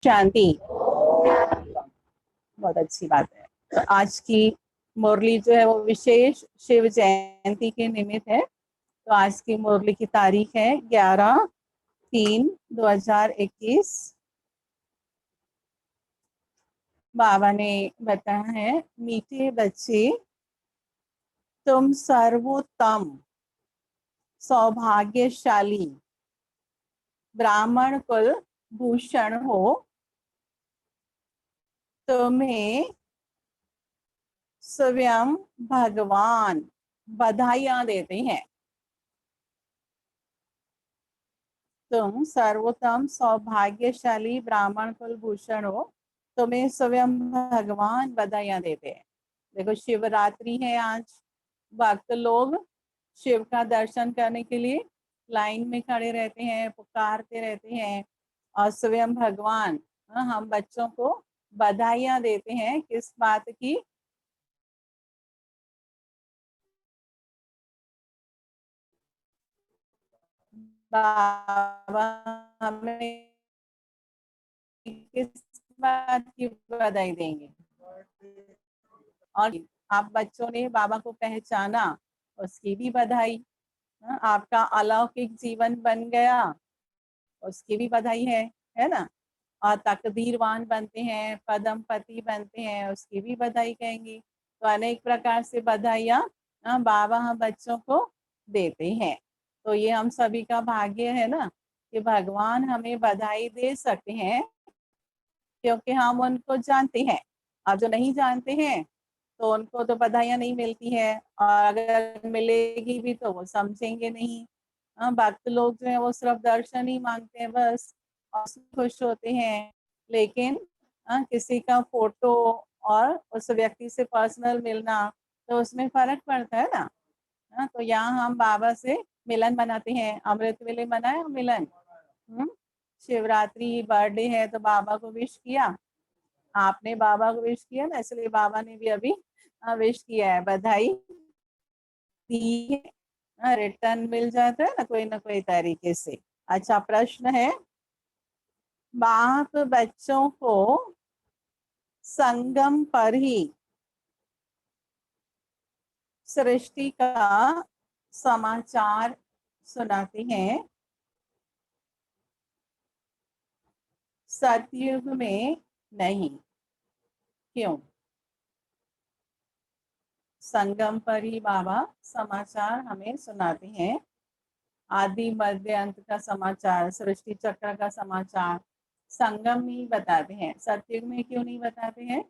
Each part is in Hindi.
शांति। बहुत अच्छी बात है। तो आज की मुरली जो है वो विशेष शिव जयंती के निमित्त है। तो आज की मुरली की तारीख है 11/3/2021। बाबा ने बताया है, मीठे बच्चे तुम सर्वोत्तम सौभाग्यशाली ब्राह्मण कुल भूषण हो। तुम्हें स्वयं भगवान बधाइयां देते हैं। तुम सर्वोत्तम सौभाग्यशाली ब्राह्मण कुल भूषण हो, तुम्हें स्वयं भगवान बधाइयां देते हैं। देखो, शिवरात्रि है आज। भक्त लोग शिव का दर्शन करने के लिए लाइन में खड़े रहते हैं, पुकारते रहते हैं। और स्वयं भगवान हम बच्चों को बधाइयां देते हैं। किस बात की? बाबा हमें किस बात की बधाई देंगे? और आप बच्चों ने बाबा को पहचाना, उसकी भी बधाई। आपका अलौकिक जीवन बन गया, उसकी भी बधाई है ना। और तकदीरवान बनते हैं, पदम पति बनते हैं, उसकी भी बधाई कहेंगे। तो अनेक प्रकार से बधाइयाँ बाबा हम बच्चों को देते हैं। तो ये हम सभी का भाग्य है ना कि भगवान हमें बधाई दे सकते हैं, क्योंकि हम उनको जानते हैं। अब जो नहीं जानते हैं तो उनको तो बधाइयाँ नहीं मिलती है, और अगर मिलेगी भी तो वो समझेंगे नहीं। भक्त लोग जो है वो सिर्फ दर्शन ही मांगते हैं बस, और खुश होते हैं। लेकिन किसी का फोटो और उस व्यक्ति से पर्सनल मिलना, तो उसमें फर्क पड़ता है ना। तो यहाँ हम बाबा से मिलन मनाते हैं। अमृत वेले मनाए मिलन। शिवरात्रि बर्थडे है तो बाबा को विश किया। आपने बाबा को विश किया ना, इसलिए बाबा ने भी अभी विश किया है, बधाई दी है। रिटर्न मिल जाता है ना कोई तरीके से। अच्छा, प्रश्न है, बाप बच्चों को संगम पर ही सृष्टि का समाचार सुनाते हैं, सतयुग में नहीं। क्यों? संगम पर ही बाबा समाचार हमें सुनाते हैं। आदि मध्य अंत का समाचार, सृष्टि चक्र का समाचार संगम में ही बताते हैं, सतयुग में क्यों नहीं बताते हैं?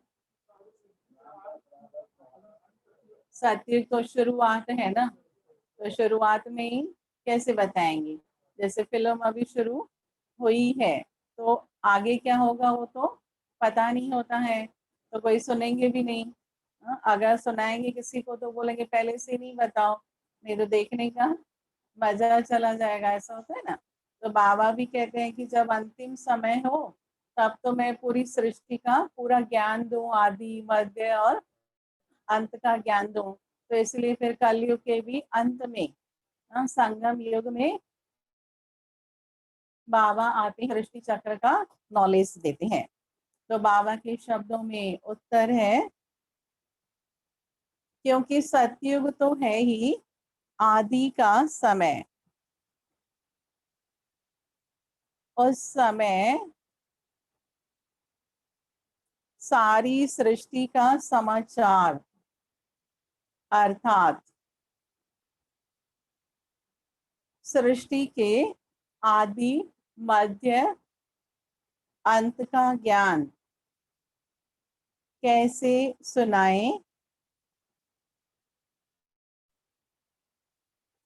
सतयुग तो शुरुआत है ना, तो शुरुआत में ही कैसे बताएंगे? जैसे फिल्म अभी शुरू हुई है, तो आगे क्या होगा वो तो पता नहीं होता है, तो कोई सुनेंगे भी नहीं। अगर सुनाएंगे किसी को तो बोलेंगे पहले से नहीं बताओ, नहीं तो देखने का मजा चला जाएगा, ऐसा होता है ना। तो बाबा भी कहते हैं कि जब अंतिम समय हो तब तो मैं पूरी सृष्टि का पूरा ज्ञान दूं, आदि मध्य और अंत का ज्ञान दूं। तो इसलिए फिर कलयुग के भी अंत में, संगम युग में बाबा आते हैं, सृष्टि चक्र का नॉलेज देते हैं। तो बाबा के शब्दों में उत्तर है, क्योंकि सतयुग तो है ही आदि का समय। उस समय सारी सृष्टि का समाचार, अर्थात सृष्टि के आदि मध्य अंत का ज्ञान कैसे सुनाए,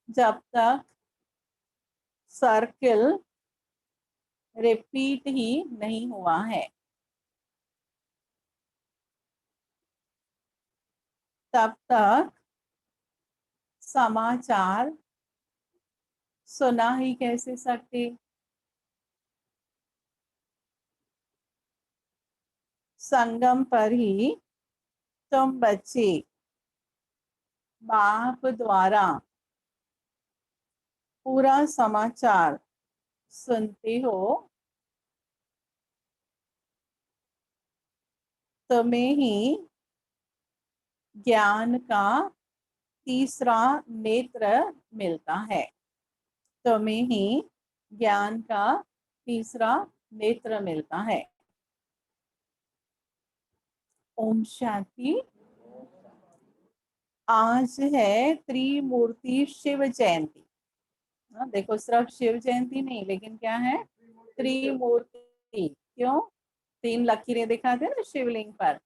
जब तक सर्किल रिपीट ही नहीं हुआ है, तब तक समाचार सुना ही कैसे सकते। संगम पर ही तुम बच्चे बाप द्वारा पूरा समाचार सुनते हो। तुम्हें ही ज्ञान का तीसरा नेत्र मिलता है। तुम्हें ही ज्ञान का तीसरा नेत्र मिलता है। ओम शांति। आज है त्रिमूर्ति शिव जयंती। देखो सिर्फ शिव जयंती नहीं, लेकिन क्या है, त्रिमूर्ति। क्यों? 3 लकीरें दिखाते हैं ना शिवलिंग पर,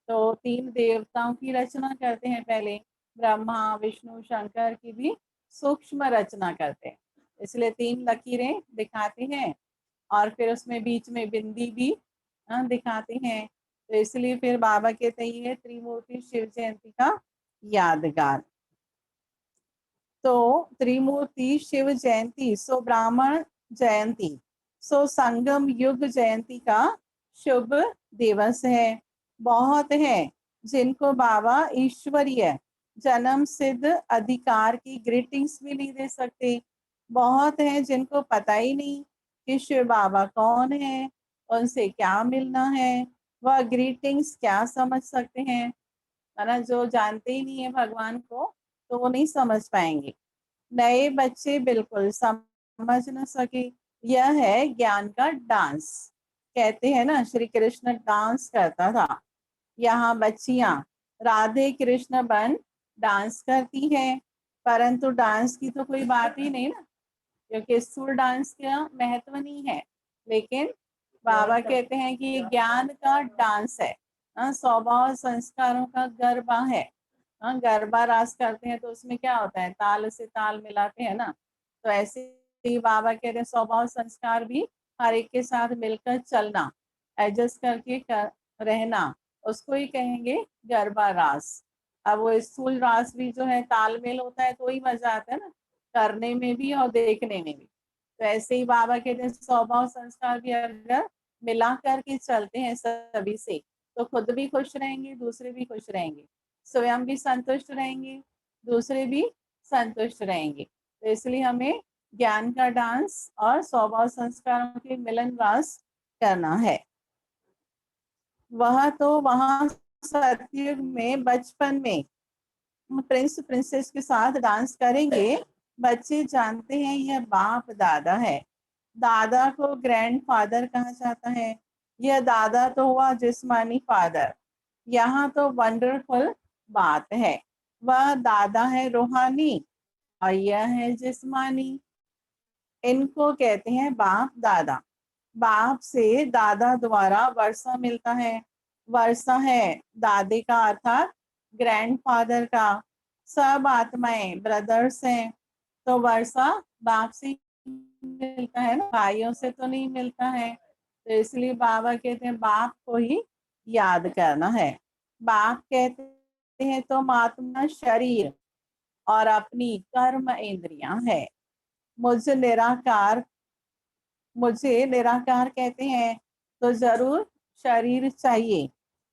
तो 3 देवताओं की रचना करते हैं पहले। ब्रह्मा विष्णु शंकर की भी सूक्ष्म रचना करते हैं, इसलिए 3 लकीरें दिखाते हैं। और फिर उसमें बीच में बिंदी भी दिखाते हैं, तो इसलिए फिर बाबा कहते हैं ये त्रिमूर्ति शिव जयंती का यादगार। तो त्रिमूर्ति शिव जयंती सो ब्राह्मण जयंती सो संगम युग जयंती का शुभ दिवस है। बहुत है जिनको बाबा ईश्वरीय जन्म सिद्ध अधिकार की ग्रीटिंग्स भी नहीं दे सकते। बहुत है जिनको पता ही नहीं कि शिव बाबा कौन है, उनसे क्या मिलना है, वह ग्रीटिंग्स क्या समझ सकते हैं, है ना। जो जानते ही नहीं है भगवान को तो वो नहीं समझ पाएंगे। नए बच्चे बिल्कुल समझ न सके। यह है ज्ञान का डांस। कहते हैं ना श्री कृष्ण डांस करता था, यहाँ बच्चियां राधे कृष्ण बन डांस करती हैं, परंतु डांस की तो कोई बात ही नहीं ना, क्योंकि स्थूल डांस का महत्व नहीं है। लेकिन बाबा कहते हैं कि ये ज्ञान का डांस है, स्वभाव संस्कारों का गरबा है। गरबा रास करते हैं तो उसमें क्या होता है, ताल से ताल मिलाते हैं ना। तो ऐसे ही बाबा कहते हैं स्वभाव संस्कार भी हर एक के साथ मिलकर चलना, एडजस्ट करके रहना, उसको ही कहेंगे गरबा रास। अब वो स्थूल रास भी जो है तालमेल होता है तो ही मजा आता है ना, करने में भी और देखने में भी। तो ऐसे ही बाबा कहते हैं स्वभाव संस्कार भी अगर मिला करके चलते हैं सभी से, तो खुद भी खुश रहेंगे, दूसरे भी खुश रहेंगे, स्वयं भी संतुष्ट रहेंगे, दूसरे भी संतुष्ट रहेंगे। तो इसलिए हमें ज्ञान का डांस और स्वभाव संस्कारों के मिलन रास करना है। वह तो वहां सतयुग में बचपन में प्रिंस प्रिंसेस के साथ डांस करेंगे। बच्चे जानते हैं यह बाप दादा है। दादा को ग्रैंडफादर कहा जाता है। यह दादा तो हुआ जिस्मानी फादर। यहाँ तो वंडरफुल बात है, वह दादा है रूहानी और यह है जिस्मानी। इनको कहते हैं बाप दादा। बाप से दादा द्वारा वर्षा मिलता है। वर्षा है दादे का अर्थात ग्रैंडफादर का। सब आत्माएं ब्रदर्स हैं, तो वर्षा बाप से मिलता है ना, भाइयों से तो नहीं मिलता है। तो इसलिए बाबा कहते हैं बाप को ही याद करना है। बाप कहते हैं तो आत्मा शरीर और अपनी कर्म इंद्रियां है। मुझे निराकार मुझे निराकार कहते हैं तो जरूर शरीर चाहिए।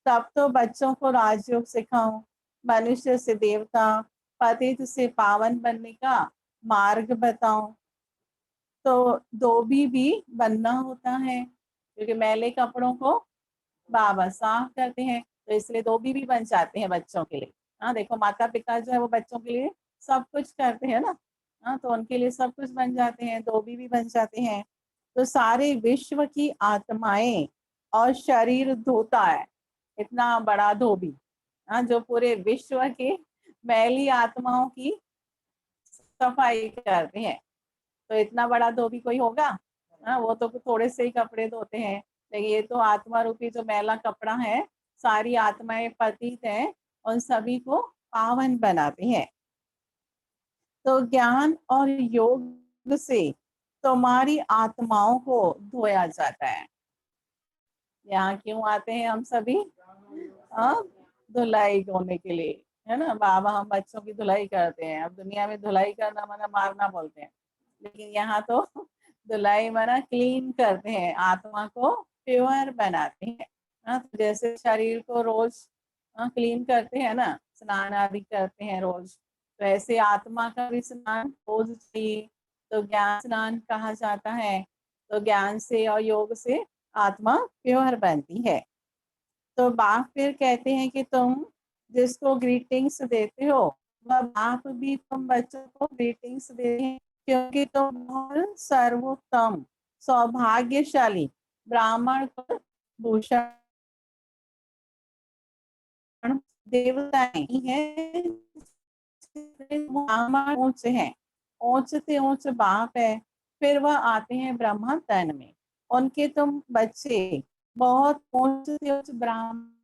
तब तो बच्चों को राजयोग सिखाऊं, मनुष्य से देवता, पतित से पावन बनने का मार्ग बताऊं। तो धोबी भी बनना होता है, क्योंकि मैले कपड़ों को बाबा साफ करते हैं, तो इसलिए धोबी भी बन जाते हैं बच्चों के लिए। हाँ देखो माता पिता जो है वो बच्चों के लिए सब कुछ करते हैं ना। हाँ तो उनके लिए सब कुछ बन जाते हैं, धोबी भी बन जाते हैं। तो सारे विश्व की आत्माएं और शरीर धोता है इतना बड़ा धोबी। हाँ जो पूरे विश्व के मैली आत्माओं की सफाई करते हैं, तो इतना बड़ा धोबी कोई होगा? हाँ वो तो थोड़े से ही कपड़े धोते हैं, लेकिन ये तो आत्मा रूपी जो मैला कपड़ा है, सारी आत्माएं पतित हैं, उन सभी को पावन बनाते हैं। तो ज्ञान और योग से तुम्हारी आत्माओं को धोया जाता है। यहाँ क्यों आते हैं हम सभी? हाँ धुलाई होने के लिए, है ना। बाबा हम बच्चों की धुलाई करते हैं। अब दुनिया में धुलाई करना माना मारना बोलते हैं, लेकिन यहाँ तो धुलाई माना क्लीन करते हैं, आत्मा को प्योर बनाते हैं। हाँ तो जैसे शरीर को रोज क्लीन करते हैं ना, स्नान आदि करते हैं रोज, तो ऐसे आत्मा का भी स्नान रोज चाहिए। तो ज्ञान स्नान कहा जाता है। तो ज्ञान से और योग से आत्मा प्योर बनती है। तो बाप फिर कहते हैं कि तुम जिसको ग्रीटिंग्स देते हो वह बाप भी तुम बच्चों को ग्रीटिंग्स देते हैं, क्योंकि तुम बहुत सर्वोत्तम सौभाग्यशाली ब्राह्मण को भूषण देवताएं हैं, ब्राह्मण ऊंच है, ऊंच से ऊंच बाप है, फिर वह आते हैं ब्रह्मा तन में, उनके तुम बच्चे बहुत ऊंच से ऊंच ब्राह्मण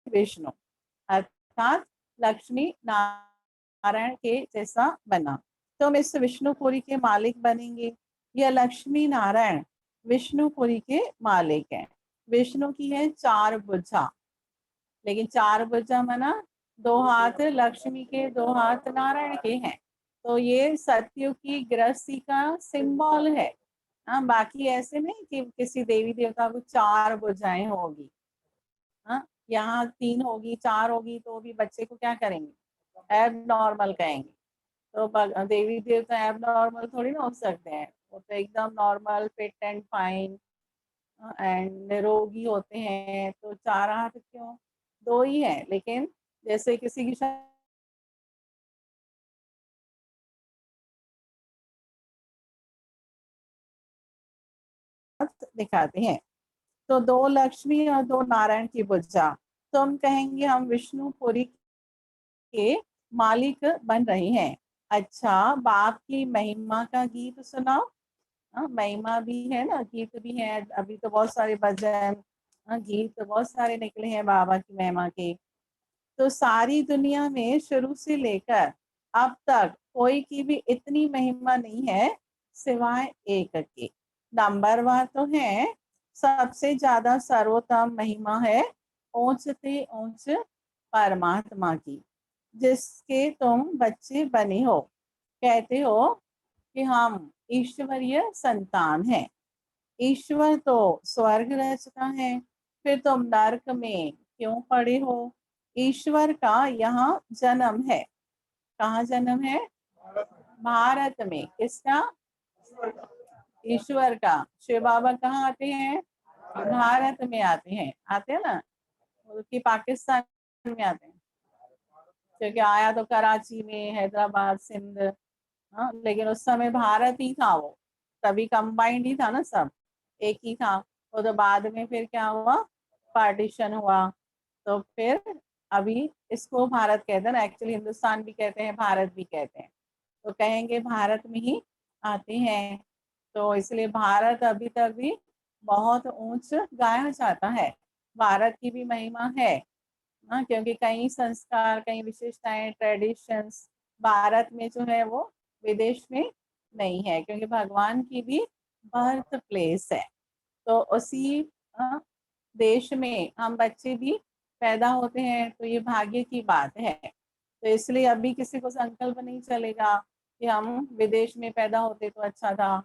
विष्णु अर्थात लक्ष्मी नारायण के जैसा बना, तुम इस विष्णुपुरी के मालिक बनेंगे। यह लक्ष्मी नारायण विष्णुपुरी के मालिक हैं। विष्णु की है 4 भुजा, लेकिन 4 भुजा मना 2 हाथ लक्ष्मी के, 2 हाथ नारायण के हैं। तो ये सत्यु की गृहस्थी का सिंबल है। हाँ, बाकी ऐसे नहीं कि किसी देवी देवता को 4 भुजाएं होगी। हाँ, यहाँ 3 होगी 4 होगी तो भी बच्चे को क्या करेंगे, एब नॉर्मल कहेंगे। तो देवी देवता एब नॉर्मल थोड़ी ना हो सकते हैं, वो तो एकदम normal fit and fine and निरोगी होते हैं। तो 4 हाथ क्यों, 2 ही है, लेकिन जैसे किसी की दिखाते हैं। तो 2 लक्ष्मी और 2 नारायण की भुजा, तो हम कहेंगे हम विष्णुपुरी के मालिक बन रहे हैं। अच्छा, बाप की महिमा का गीत सुनाओ। महिमा भी है ना, गीत भी है, अभी तो बहुत सारे भजन गीत तो बहुत सारे निकले हैं बाबा की महिमा के। तो सारी दुनिया में शुरू से लेकर अब तक कोई की भी इतनी महिमा नहीं है सिवाय एक के। नंबरवार तो है, सबसे ज्यादा सर्वोत्तम महिमा है ऊंच से ऊंच परमात्मा की, जिसके तुम बच्चे बने हो। कहते हो कि हम ईश्वरीय संतान हैं। ईश्वर तो स्वर्ग रचता है, फिर तुम नरक में क्यों पड़े हो। ईश्वर का यहाँ जन्म है। कहाँ जन्म है, भारत में। किसका, ईश्वर का। शिव बाबा कहाँ आते हैं, भारत में आते हैं, आते हैं ना, कि पाकिस्तान में आते हैं, क्योंकि आया तो कराची में, हैदराबाद, सिंध। हाँ, लेकिन उस समय भारत ही था वो, तभी कंबाइंड ही था ना सब, एक ही था। वो तो बाद में फिर क्या हुआ, पार्टीशन हुआ। तो फिर अभी इसको भारत कहते हैं ना, एक्चुअली हिंदुस्तान भी कहते हैं, भारत भी कहते हैं। तो कहेंगे भारत में ही आते हैं। तो इसलिए भारत अभी तक भी बहुत ऊंच गाया जाता है। भारत की भी महिमा है। हाँ, क्योंकि कई संस्कार, कई विशेषताएं, ट्रेडिशंस भारत में जो है वो विदेश में नहीं है, क्योंकि भगवान की भी बर्थ प्लेस है। तो उसी देश में हम बच्चे भी पैदा होते हैं, तो ये भाग्य की बात है। तो इसलिए अभी किसी को संकल्प नहीं चलेगा कि हम विदेश में पैदा होते तो अच्छा था,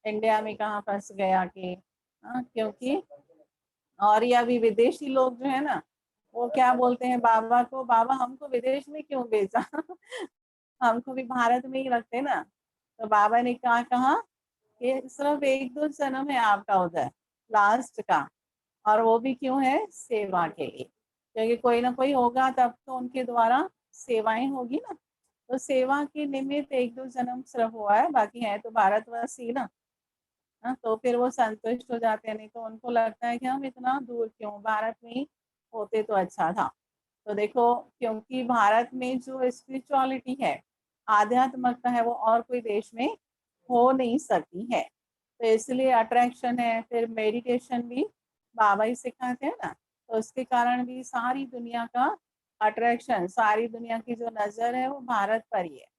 इंडिया में कहाँ फंस गया कि। क्योंकि और ये अभी विदेशी लोग जो है ना, वो क्या बोलते हैं बाबा को, बाबा हमको विदेश में क्यों भेजा हमको भी भारत में ही रखते ना। तो बाबा ने कहा कि सिर्फ 1-2 जन्म है आपका उधर, लास्ट का, और वो भी क्यों है, सेवा के लिए। क्योंकि कोई ना कोई होगा तब तो उनके द्वारा सेवाएं होगी ना। तो सेवा के निमित्त 1-2 जन्म सिर्फ हुआ है, बाकी है तो भारतवासी ना। तो फिर वो संतुष्ट हो जाते हैं, नहीं तो उनको लगता है कि हम इतना दूर क्यों, भारत में ही होते तो अच्छा था। तो देखो, क्योंकि भारत में जो स्पिरिचुअलिटी है, आध्यात्मिकता है, वो और कोई देश में हो नहीं सकती है। तो इसलिए अट्रैक्शन है, फिर मेडिटेशन भी बाबा ही सिखाते हैं ना। तो उसके कारण भी सारी दुनिया का अट्रैक्शन, सारी दुनिया की जो नजर है वो भारत पर ही है।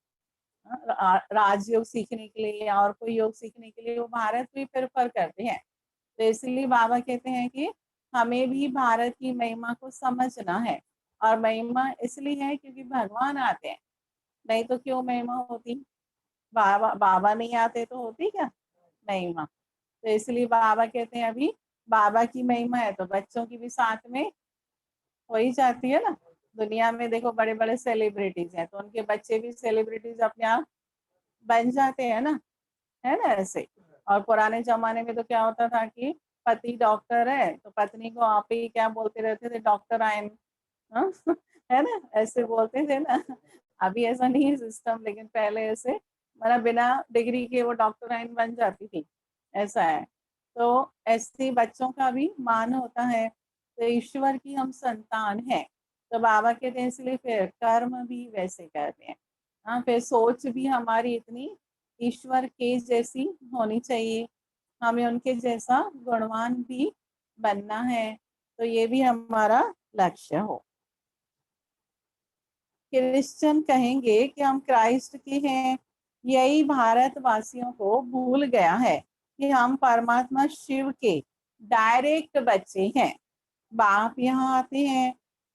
राजयोग सीखने के लिए या और कोई योग सीखने के लिए वो भारत को ही प्रेफर करते हैं। तो इसलिए बाबा कहते हैं कि हमें भी भारत की महिमा को समझना है और महिमा इसलिए है क्योंकि भगवान आते हैं, नहीं तो क्यों महिमा होती। बाबा बाबा नहीं आते तो होती क्या महिमा। तो इसलिए बाबा कहते हैं अभी बाबा की महिमा है तो बच्चों की भी साथ में हो ही जाती है ना। दुनिया में देखो बड़े बड़े सेलिब्रिटीज हैं तो उनके बच्चे भी सेलिब्रिटीज अपने आप बन जाते हैं है ना ऐसे। और पुराने जमाने में तो क्या होता था कि पति डॉक्टर है तो पत्नी को आप ही क्या बोलते रहते थे, डॉक्टर आयन। हाँ? है ना, ऐसे बोलते थे ना। अभी ऐसा नहीं है सिस्टम, लेकिन पहले ऐसे मतलब बिना डिग्री के वो डॉक्टर आयन बन जाती थी, ऐसा है। तो ऐसे बच्चों का भी मान होता है। तो ईश्वर की हम संतान हैं, तो बाबा कहते हैं इसलिए फिर कर्म भी वैसे करते हैं। हाँ, फिर सोच भी हमारी इतनी ईश्वर के जैसी होनी चाहिए, हमें उनके जैसा गुणवान भी बनना है। तो ये भी हमारा लक्ष्य हो। क्रिश्चियन कहेंगे कि हम क्राइस्ट के हैं, यही भारतवासियों को भूल गया है कि हम परमात्मा शिव के डायरेक्ट बच्चे हैं। बाप यहाँ आते हैं,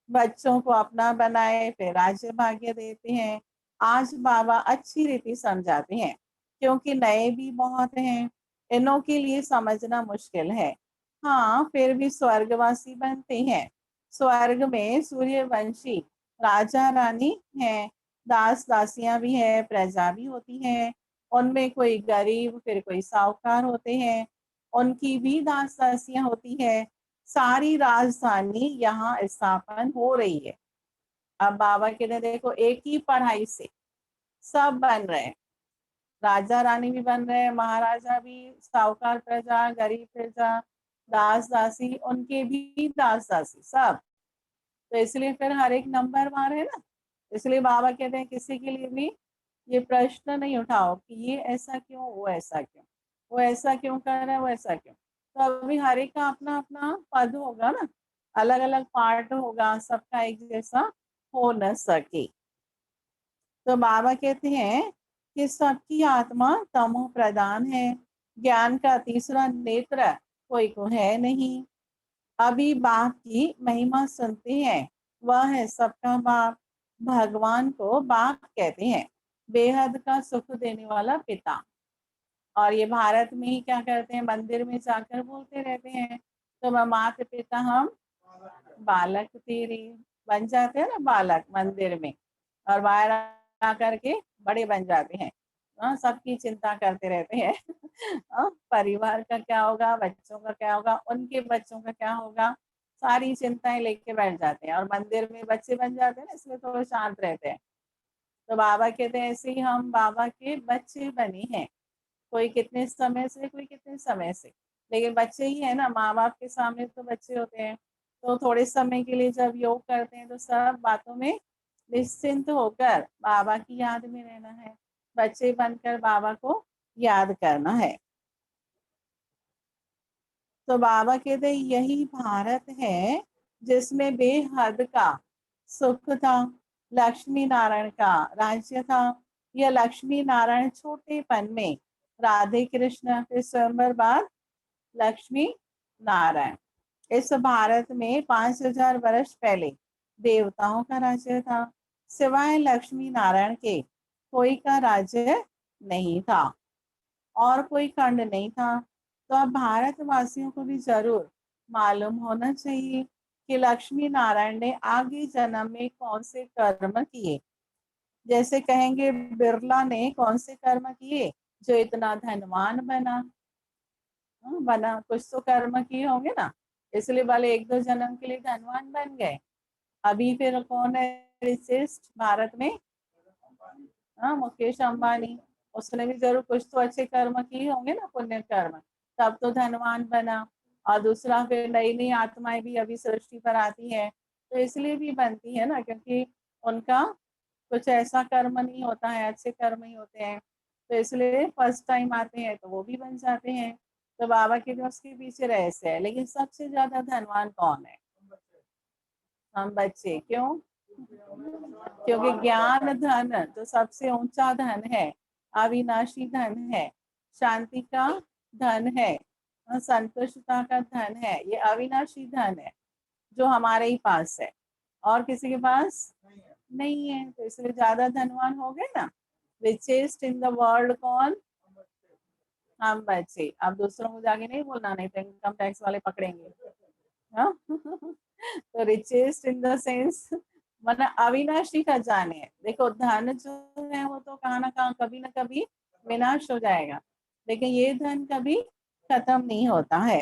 बच्चों को अपना बनाए, फिर राज्य भाग्य देते हैं। आज बाबा अच्छी रीति समझाते हैं, क्योंकि नए भी बहुत हैं, इनों के लिए समझना मुश्किल है। हाँ, फिर भी स्वर्गवासी बनते हैं। स्वर्ग में सूर्यवंशी राजा रानी हैं, दास दासियां भी है, प्रजा भी होती है। उनमें कोई गरीब फिर कोई साहूकार होते हैं, उनकी भी दास दासियां होती है। सारी राजधानी यहाँ स्थापन हो रही है। अब बाबा के ने देखो एक ही पढ़ाई से सब बन रहे हैं, राजा रानी भी बन रहे हैं, महाराजा भी, साहूकार प्रजा, गरीब प्रजा, दास दासी, उनके भी दास दासी सब। तो इसलिए फिर हर एक नंबर वार है ना। इसलिए बाबा कहते हैं किसी के लिए भी ये प्रश्न नहीं उठाओ कि ये ऐसा क्यों, वो ऐसा क्यों, वो ऐसा क्यों कर रहा है, वो ऐसा क्यों। तो अभी हर एक का अपना अपना पद होगा ना, अलग अलग पार्ट होगा, सबका एक जैसा हो न सके। तो बाबा कहते हैं कि सबकी आत्मा तमो प्रधान है, ज्ञान का तीसरा नेत्र कोई को है नहीं। अभी बाप की महिमा सुनते हैं, वह है सबका बाप। भगवान को बाप कहते हैं, बेहद का सुख देने वाला पिता। और ये भारत में ही क्या करते हैं, मंदिर में जाकर बोलते रहते हैं तो माता पिता हम बालक तेरे बन जाते हैं ना, बालक मंदिर में। और बाहर आकर के बड़े बन जाते हैं। हाँ, सबकी चिंता करते रहते हैं। हाँ, परिवार का क्या होगा, बच्चों का क्या होगा, उनके बच्चों का क्या होगा, सारी चिंताएं लेके बैठ जाते हैं। और मंदिर में बच्चे बन जाते हैं ना, इसलिए थोड़े शांत रहते हैं। तो बाबा कहते हैं ऐसे ही हम बाबा के बच्चे बने हैं, कोई कितने समय से, कोई कितने समय से, लेकिन बच्चे ही है ना। माँ बाप के सामने तो बच्चे होते हैं। तो थोड़े समय के लिए जब योग करते हैं तो सब बातों में निश्चिंत होकर बाबा की याद में रहना है, बच्चे बनकर बाबा को याद करना है। तो बाबा कहते यही भारत है जिसमें बेहद का सुख था, लक्ष्मी नारायण का राज्य था। यह लक्ष्मी नारायण छोटेपन में राधे कृष्ण, फिर स्वयंवर बाद लक्ष्मी नारायण। इस भारत में 5000 वर्ष पहले देवताओं का राज्य था, सिवाय लक्ष्मी नारायण के कोई का राज्य नहीं था और कोई खंड नहीं था। तो अब भारतवासियों को भी जरूर मालूम होना चाहिए कि लक्ष्मी नारायण ने आगे जन्म में कौन से कर्म किए। जैसे कहेंगे बिरला ने कौन से कर्म किए जो इतना धनवान बना। बना कुछ तो कर्म किए होंगे ना, इसलिए वाले एक दो जन्म के लिए धनवान बन गए। अभी फिर कौन है रिचेस्ट भारत में, हाँ, मुकेश अंबानी। उसने भी जरूर कुछ तो अच्छे कर्म किए होंगे ना, पुण्य कर्म, तब तो धनवान बना। और दूसरा फिर नई नई आत्माएं भी अभी सृष्टि पर आती है, तो इसलिए भी बनती है ना, क्योंकि उनका कुछ ऐसा कर्म नहीं होता है, अच्छे कर्म ही होते हैं। तो इसलिए फर्स्ट टाइम आते हैं तो वो भी बन जाते हैं। तो बाबा के भी उसके पीछे रहस्य है। लेकिन सबसे ज्यादा धनवान कौन है, हम बच्चे। क्यों? क्योंकि ज्ञान धन तो सबसे ऊंचा धन है, अविनाशी धन है, शांति का धन है, संतुष्टता का धन है, ये अविनाशी धन है जो हमारे ही पास है। और किसी के पास नहीं है, तो इसलिए ज्यादा धनवान हो गए ना। रिचेस्ट इन द वर्ल्ड कौन? हम बच्चे। अब दूसरों को जाके नहीं बोलना, नहीं तो इनकम टैक्स वाले पकड़ेंगे। हाँ? तो रिचेस्ट इन द सेंस मतलब अविनाशी खजाने है। देखो धन जो है वो तो कहाँ ना कहाँ कभी ना कभी विनाश हो जाएगा, लेकिन ये धन कभी खत्म नहीं होता है।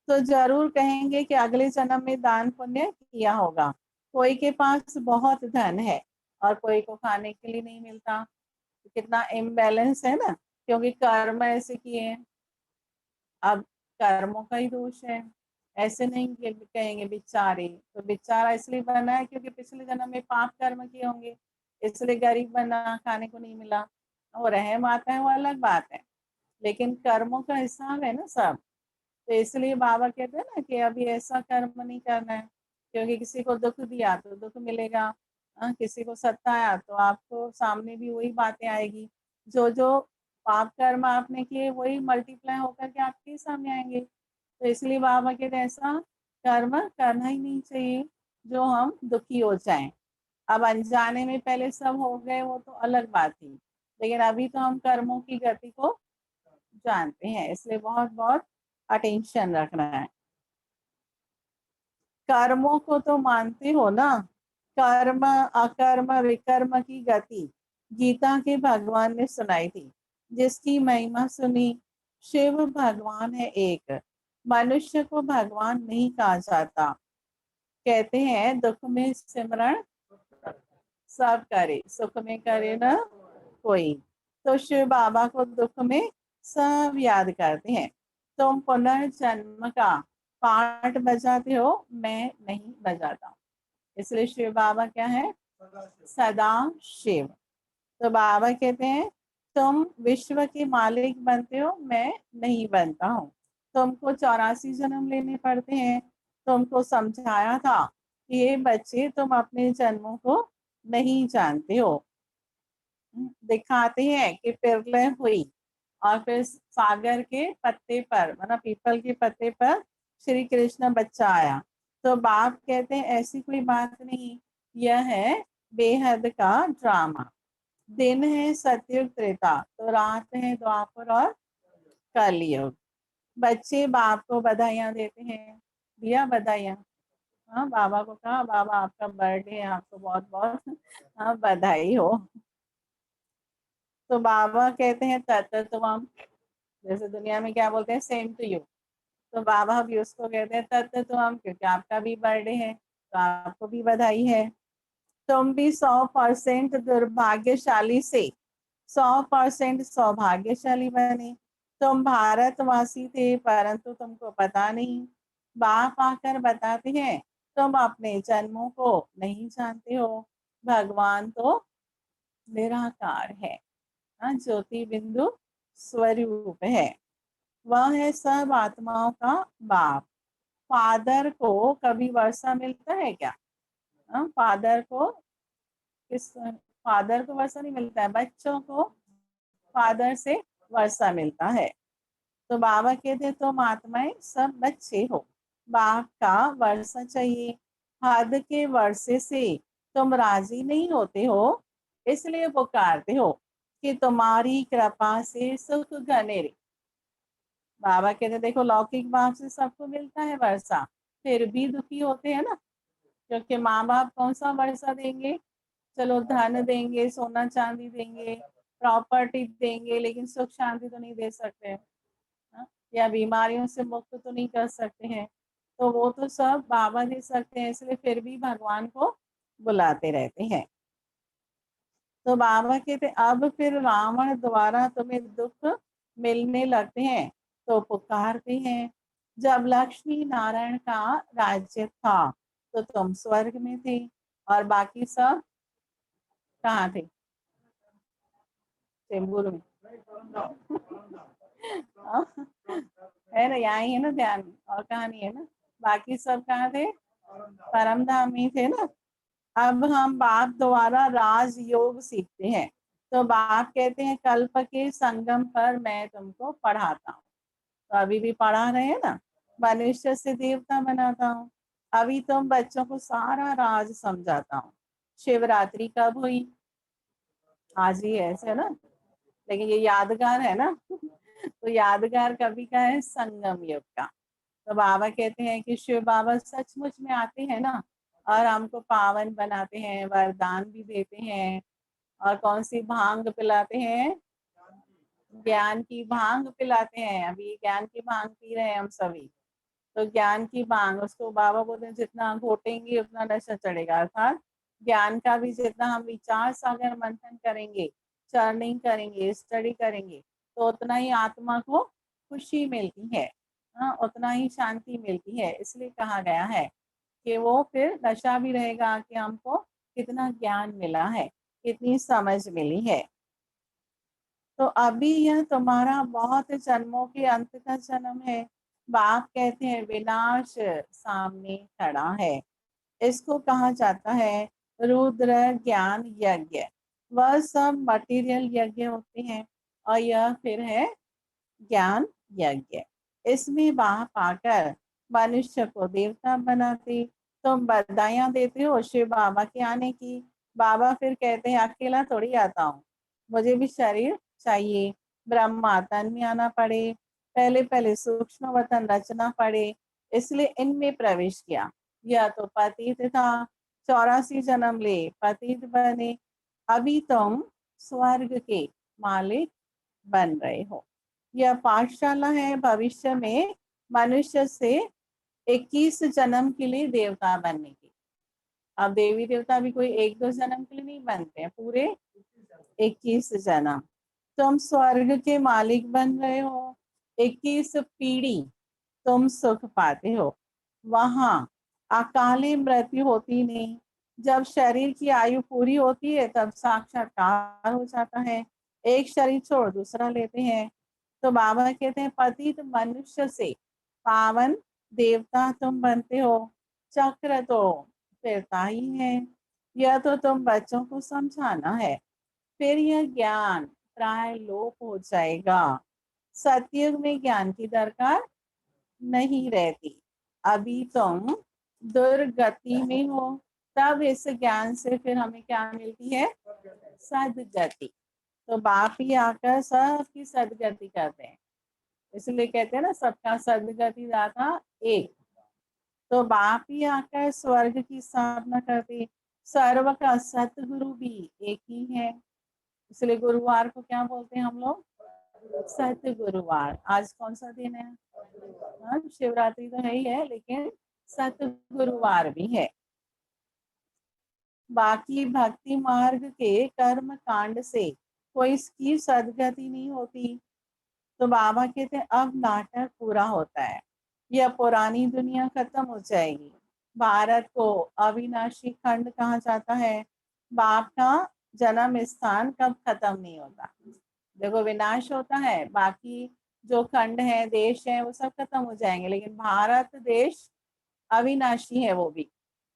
तो जरूर कहेंगे कि अगले जन्म में दान पुण्य किया होगा। कोई के पास बहुत धन है और कोई को खाने के लिए नहीं मिलता, तो कितना इम्बैलेंस है ना, क्योंकि कर्म ऐसे किए हैं। अब कर्मों का ही दोष है। ऐसे नहीं कहेंगे बेचारे, तो बेचारा इसलिए बना है क्योंकि पिछले जन्म में पाप कर्म किए होंगे, इसलिए गरीब बना, खाने को नहीं मिला। वो रहम आता है वो अलग बात है, लेकिन कर्मों का हिसाब है ना सब। तो इसलिए बाबा कहते हैं ना कि अभी ऐसा कर्म नहीं करना है, क्योंकि किसी को दुख दिया तो दुख मिलेगा। किसी को सताया तो आपको सामने भी वही बातें आएगी। जो जो पाप कर्म आपने किए वही मल्टीप्लाई होकर के आपके सामने आएंगे। तो इसलिए बाबा कहते हैं ऐसा कर्म करना ही नहीं चाहिए जो हम दुखी हो जाएं। अब अनजाने में पहले सब हो गए वो तो अलग बात थी, लेकिन अभी तो हम कर्मों की गति को जानते हैं, इसलिए बहुत बहुत अटेंशन रखना है। कर्मों को तो मानते हो ना, कर्म अकर्म विकर्म की गति गीता के भगवान ने सुनाई थी, जिसकी महिमा सुनी। शिव भगवान है एक, मनुष्य को भगवान नहीं कहा जाता। कहते हैं दुख में सिमरण सब करे, सुख में करे ना कोई। तो शिव बाबा को दुख में सब याद करते हैं। तुम पुनर्जन्म का पार्ट बजाते हो, मैं नहीं बजाता। इसलिए शिव बाबा क्या है? सदा शिव। तो बाबा कहते हैं तुम विश्व के मालिक बनते हो, मैं नहीं बनता हूँ। तुमको 84 जन्म लेने पड़ते हैं। तुमको समझाया था कि ये बच्चे तुम अपने जन्मों को नहीं जानते हो। दिखाते हैं कि प्रलय हुई और फिर सागर के पत्ते पर मतलब पीपल के पत्ते पर श्री कृष्ण बच्चा आया। तो बाप कहते हैं ऐसी कोई बात नहीं, यह है बेहद का ड्रामा। दिन है सतयुग त्रेता, तो रात है द्वापर और कलयुग। बच्चे बाप को बधाइयां देते हैं। दिया बधाइयां? हाँ, बाबा को कहा बाबा आपका बर्थडे है, आपको बहुत बहुत हाँ बधाई हो। तो बाबा कहते हैं तत्तम, जैसे दुनिया में क्या बोलते हैं सेम टू यू, तो बाबा भी उसको कहते हैं तत्तम, क्योंकि आपका भी बर्थडे है तो आपको भी बधाई है। तुम भी 100% दुर्भाग्यशाली से 100% सौभाग्यशाली बने। तुम भारतवासी थे परंतु तुमको पता नहीं। बाप आकर बताते हैं तुम अपने जन्मों को नहीं जानते हो। भगवान तो निराकार है, ज्योति बिंदु स्वरूप है। वह है सब आत्माओं का बाप। फादर को कभी वर्षा मिलता है क्या? फादर को किस फादर को वर्षा नहीं मिलता है, बच्चों को फादर से वर्षा मिलता है। तो बाबा कहते हैं तुम आत्माएं सब बच्चे हो, बाप का वर्षा चाहिए। हद के वर्षे से तुम राजी नहीं होते हो, इसलिए पुकारते हो कि तुम्हारी कृपा से सुख घने रे। बाबा कहते देखो लौकिक बाप से सबको मिलता है वर्षा, फिर भी दुखी होते हैं ना, क्योंकि माँ बाप कौन सा वर्षा देंगे? चलो धन देंगे, सोना चांदी देंगे, प्रॉपर्टी देंगे, लेकिन सुख शांति तो नहीं दे सकते हैं। या बीमारियों से मुक्त तो नहीं कर सकते हैं। तो वो तो सब बाबा दे सकते हैं, इसलिए फिर भी भगवान को बुलाते रहते हैं। तो बाबा कहते अब फिर रावण द्वारा तुम्हें दुख मिलने लगते हैं तो पुकारते हैं। जब लक्ष्मी नारायण का राज्य था तो तुम स्वर्ग में थे और बाकी सब कहाँ थे? चेंबूर में। है ना, यहाँ ही है ना ध्यान, और कहाँ नहीं है ना। बाकी सब कहाँ थे? परम धाम ही थे ना। अब हम बाप द्वारा राज योग सीखते हैं। तो बाप कहते हैं कल्प के संगम पर मैं तुमको पढ़ाता हूँ। तो अभी भी पढ़ा रहे हैं ना, मनुष्य से देवता बनाता हूँ। अभी तुम बच्चों को सारा राज समझाता हूँ। शिवरात्रि कब हुई? आज ही है, ऐसे ना, लेकिन ये यादगार है ना। तो यादगार कभी का है? संगम युग का। तो बाबा कहते हैं कि शिव बाबा सचमुच में आते हैं ना, और हमको पावन बनाते हैं, वरदान भी देते हैं। और कौन सी भांग पिलाते हैं? ज्ञान की भांग पिलाते हैं। अभी ज्ञान की भांग पी रहे हैं हम सभी। तो ज्ञान की भांग, उसको बाबा बोलते हैं जितना घोटेंगे उतना नशा चढ़ेगा। अर्थात ज्ञान का भी जितना हम विचार सागर मंथन करेंगे, चर्निंग करेंगे, स्टडी करेंगे, तो उतना ही आत्मा को खुशी मिलती है। हाँ, उतना ही शांति मिलती है। इसलिए कहा गया है कि वो फिर नशा भी रहेगा कि हमको कितना ज्ञान मिला है, कितनी समझ मिली है। तो अभी यह तुम्हारा बहुत जन्मों के अंत का जन्म है। बाप कहते हैं विनाश सामने खड़ा है। इसको कहा जाता है रुद्र ज्ञान यज्ञ। वह सब मटेरियल यज्ञ होते हैं, और यह फिर है ज्ञान यज्ञ। इसमें बाप आकर मनुष्य को देवता बनाते। तुम बधाइयां देते हो शिव बाबा के आने की। बाबा फिर कहते हैं अकेला थोड़ी आता हूँ, मुझे भी शरीर चाहिए। ब्रह्मा तन में आना पड़े, पहले पहले सूक्ष्म वतन रचना पड़े, इसलिए इनमें प्रवेश किया। यह तो पतित था, 84 जन्म ले पतित बने। अभी तुम स्वर्ग के मालिक बन रहे हो। यह पाठशाला है भविष्य में मनुष्य से 21 जन्म के लिए देवता बनने की। अब देवी देवता भी कोई एक दो जन्म के लिए नहीं बनते हैं, पूरे 21 जन्म। तुम स्वर्ग के मालिक बन रहे हो। 21 पीढ़ी तुम सुख पाते हो। वहां अकाले मृत्यु होती नहीं। जब शरीर की आयु पूरी होती है तब साक्षात्कार हो जाता है। एक शरीर छोड़ दूसरा लेते हैं। तो बाबा कहते हैं पतित मनुष्य से पावन देवता तुम बनते हो। चक्र तो फिरता ही है। यह तो तुम बच्चों को समझाना है। फिर यह ज्ञान प्राय लोप हो जाएगा। सतयुग में ज्ञान की दरकार नहीं रहती। अभी तुम दुर्गति में हो, तब इस ज्ञान से फिर हमें क्या मिलती है? सदगति। तो बाप ही आकर सबकी सदगति करते हैं। इसलिए कहते हैं ना सबका सदगति दाता एक। तो बाप ही आकर स्वर्ग की स्थापना करते। सर्व का सतगुरु भी एक ही है। इसलिए गुरुवार को क्या बोलते हैं हम लोग? सत्य गुरुवार। आज कौन सा दिन है? हाँ, शिवरात्रि तो है ही है, लेकिन सत्य गुरुवार भी है। बाकी भक्ति मार्ग के कर्म कांड से कोई इसकी सदगति नहीं होती। तो बाबा कहते हैं अब नाटक पूरा होता है। यह पुरानी दुनिया खत्म हो जाएगी। भारत को अविनाशी खंड कहा जाता है। बाप का जन्म स्थान कब खत्म नहीं होता। देखो विनाश होता है, बाकी जो खंड है, देश है, वो सब खत्म हो जाएंगे, लेकिन भारत देश अविनाशी है वो भी,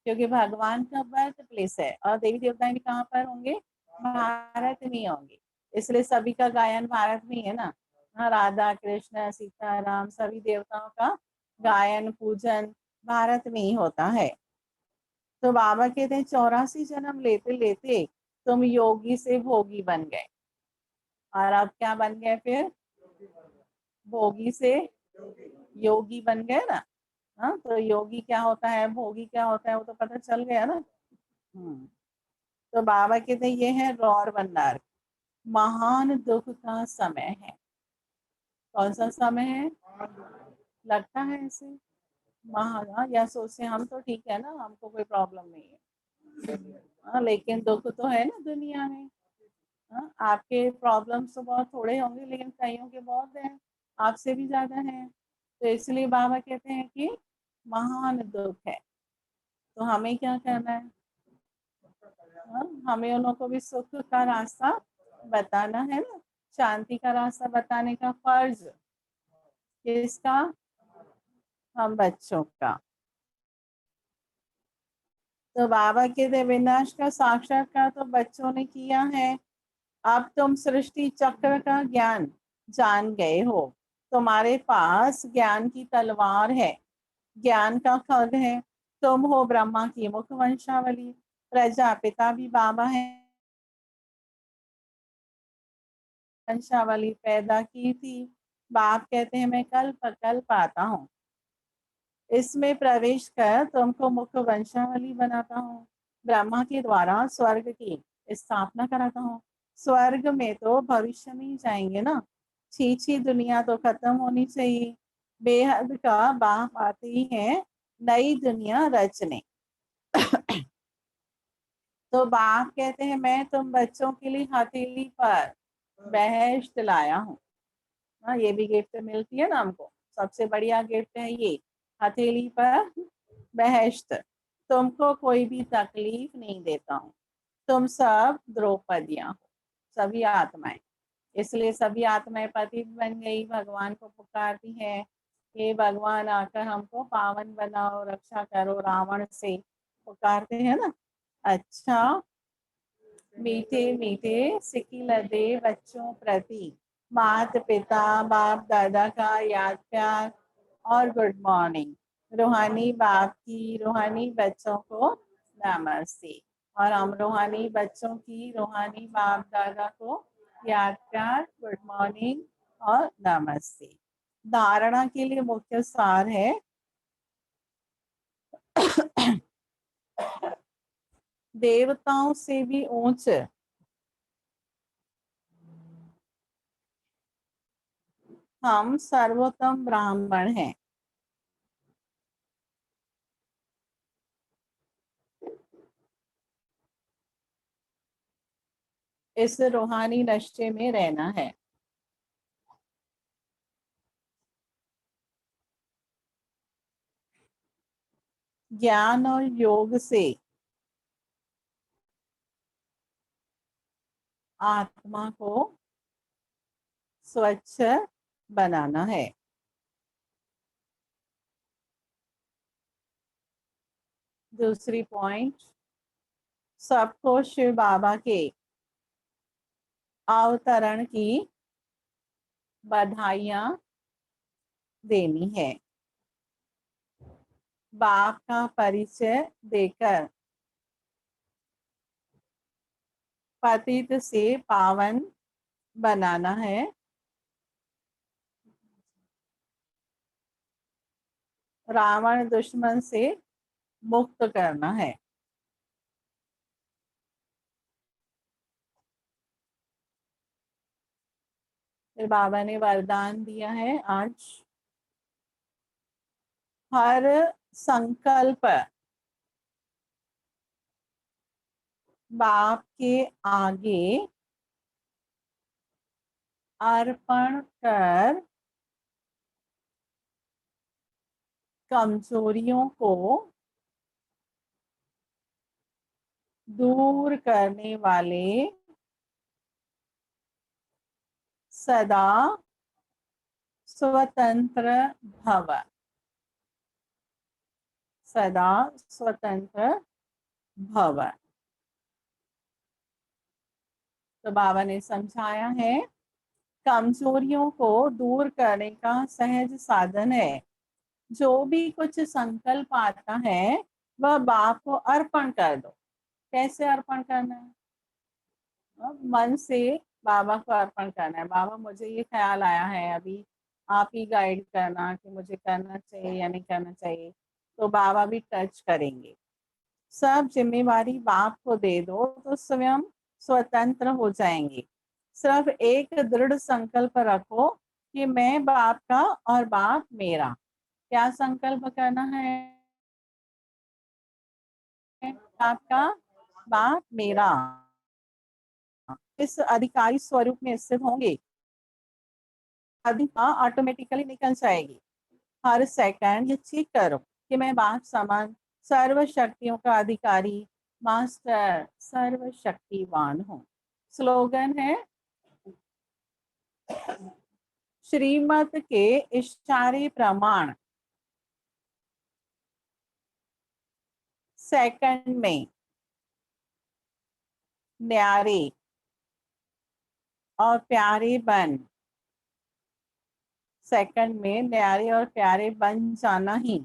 क्योंकि भगवान का बर्थ प्लेस है। और देवी देवता भी कहाँ पर होंगे? भारत में होंगे। इसलिए सभी का गायन भारत में है ना। हाँ, राधा कृष्ण सीता राम सभी देवताओं का गायन पूजन भारत में ही होता है। तो बाबा कहते हैं 84 जन्म लेते लेते तुम योगी से भोगी बन गए। और अब क्या बन गए फिर? भोगी से योगी बन गए ना। हाँ, तो योगी क्या होता है, भोगी क्या होता है, वो तो पता चल गया ना। तो बाबा कहते ये है रौर भंडार। महान दुख का समय है। कौन सा समय है? लगता है ऐसे महान, या सोचते हम तो ठीक है ना, हमको कोई प्रॉब्लम नहीं है। हाँ, लेकिन दुख तो है ना दुनिया में। हाँ, आपके प्रॉब्लम्स तो बहुत थोड़े होंगे, लेकिन कईयों के बहुत हैं, आपसे भी ज्यादा हैं। तो इसलिए बाबा कहते हैं कि महान दुख है। तो हमें क्या करना है? हाँ, हमें उन लोगों को भी सुख का रास्ता बताना है ना। शांति का रास्ता बताने का फर्ज किसका? हम बच्चों का। तो बाबा के विनाश का साक्षात्कार तो बच्चों ने किया है। अब तुम सृष्टि चक्र का ज्ञान जान गए हो। तुम्हारे पास ज्ञान की तलवार है, ज्ञान का खड्ग है। तुम हो ब्रह्मा की मुख वंशावली, प्रजापिता भी बाबा है, वंशावली पैदा की थी। बाप कहते हैं मैं कल्प कल्प आता हूँ, इसमें प्रवेश कर तुमको मुख्य वंशावली बनाता हूँ। ब्रह्मा के द्वारा स्वर्ग की स्थापना कराता हूँ। स्वर्ग में तो भविष्य में ही जाएंगे ना, छी दुनिया तो खत्म होनी चाहिए। बेहद का बाप आते ही है नई दुनिया रचने। तो बाप कहते हैं मैं तुम बच्चों के लिए हथेली पर बहश्त लाया हूँ। हाँ, ये भी गिफ्ट मिलती है ना हमको, सबसे बढ़िया गिफ्ट है ये, हथेली पर बहश्त। तुमको कोई भी तकलीफ नहीं देता हूँ, तुम सब द्रौपदियां हो, सभी आत्माएं। इसलिए सभी आत्माएं पतित बन गई, भगवान को पुकारती है, हे भगवान आकर हमको पावन बनाओ, रक्षा करो रावण से, पुकारते हैं ना। अच्छा, मीठे मीठे सिक्की लदे बच्चों प्रति माता पिता बाप दादा का याद प्यार और गुड मॉर्निंग। रूहानी बाप की रूहानी बच्चों को नमस्ते, और हम रूहानी बच्चों की रूहानी बाप दादा को याद प्यार, गुड मॉर्निंग और नमस्ते। धारणा के लिए मुख्य सार है देवताओं से भी ऊंच हम सर्वोत्तम ब्राह्मण हैं। इस रूहानी नशे में रहना है। ज्ञान और योग से आत्मा को स्वच्छ बनाना है। दूसरी पॉइंट, सबको शिव बाबा के अवतरण की बधाइयां देनी है। बाप का परिचय देकर पतित से पावन बनाना है। रावण दुश्मन से मुक्त करना है। फिर बाबा ने वरदान दिया है आज, हर संकल्प बाप के आगे अर्पण कर कमजोरियों को दूर करने वाले सदा स्वतंत्र भव, सदा स्वतंत्र भव। तो बाबा ने समझाया है कमजोरियों को दूर करने का सहज साधन है, जो भी कुछ संकल्प आता है वह बाप को अर्पण कर दो। कैसे अर्पण करना है? मन से बाबा को अर्पण करना है। बाबा मुझे ये ख्याल आया है, अभी आप ही गाइड करना कि मुझे करना चाहिए या नहीं करना चाहिए। तो बाबा भी टच करेंगे। सब जिम्मेवारी बाप को दे दो तो स्वयं स्वतंत्र हो जाएंगे। सिर्फ एक दृढ़ संकल्प रखो कि मैं बाप का और बाप मेरा। क्या संकल्प करना है? आपका बाप मेरा। इस अधिकारी स्वरूप में स्थित होंगे, अधिकार ऑटोमेटिकली निकल जाएगी। हर सेकंड ये चेक करो कि मैं बाप समान सर्व शक्तियों का अधिकारी मास्टर सर्वशक्तिवान हूँ। स्लोगन है श्रीमत के इशारे प्रमाण सेकंड में न्यारे और प्यारे बन, सेकंड में न्यारे और प्यारे बन जाना ही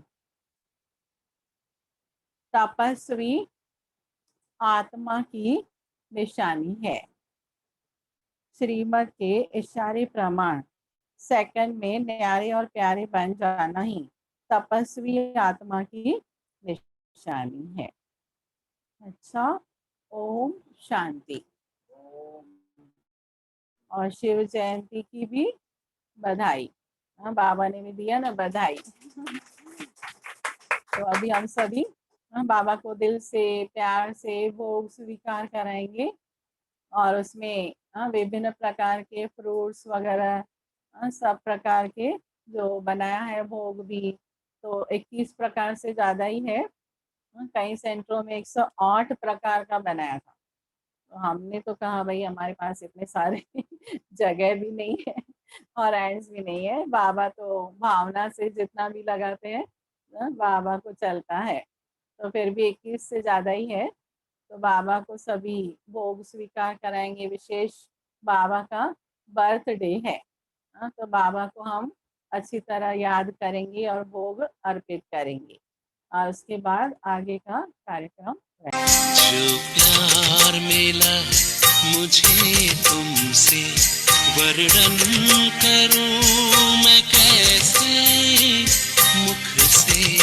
तपस्वी आत्मा की निशानी है। श्रीमत के इशारे प्रमाण सेकंड में न्यारे और प्यारे बन जाना ही तपस्वी आत्मा की निशानी है। अच्छा, ओम शांति। और शिव जयंती की भी बधाई। हाँ, बाबा ने भी दिया ना बधाई। तो अभी हम सभी बाबा को दिल से प्यार से भोग स्वीकार कराएंगे और उसमें विभिन्न प्रकार के फ्रूट्स वगैरह सब प्रकार के जो बनाया है भोग भी, तो 21 प्रकार से ज़्यादा ही है। कई सेंटरों में 108 प्रकार का बनाया था। तो हमने तो कहा भाई हमारे पास इतने सारे जगह भी नहीं है और एंड्स भी नहीं है। बाबा तो भावना से जितना भी लगाते हैं बाबा को चलता है, तो फिर भी 21 से ज़्यादा ही है। तो बाबा को सभी भोग स्वीकार कराएंगे। विशेष बाबा का बर्थडे है, तो बाबा को हम अच्छी तरह याद करेंगे और भोग अर्पित करेंगे और उसके बाद आगे का कार्यक्रम जो प्यार मिला मुझे तुमसे, वर्णन करूं मैं कैसे मुख से।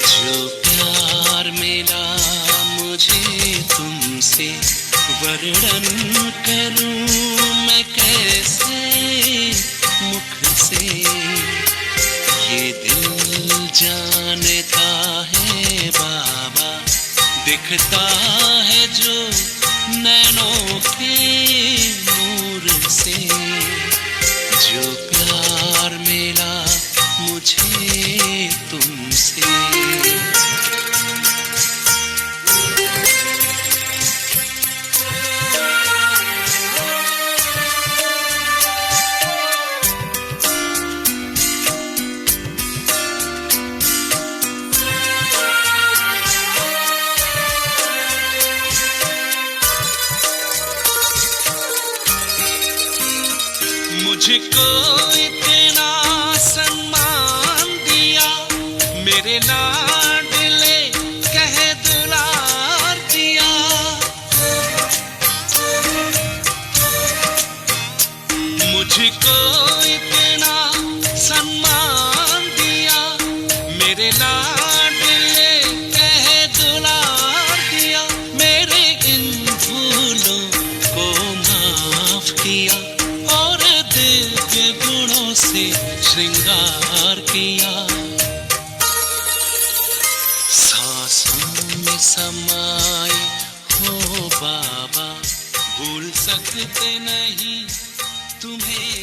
जो प्यार मिला मुझे तुमसे, वर्णन करूं मैं कैसे मुख से। ये दिल जानता है बाबा, दिखता है जो नैनों के नूर से। जो प्यार मिला मुझे तुमसे। मुझको इतना सम्मान दिया, मेरे लाडले कह दुलार दिया। मुझको इतना सम्मान दिया, मेरे लाडले कह दुलार दिया। मेरे इन भूलों को माफ किया और दिव्य गुणों से श्रृंगार किया। सांसों में समाए हो बाबा, भूल सकते नहीं तुम्हें।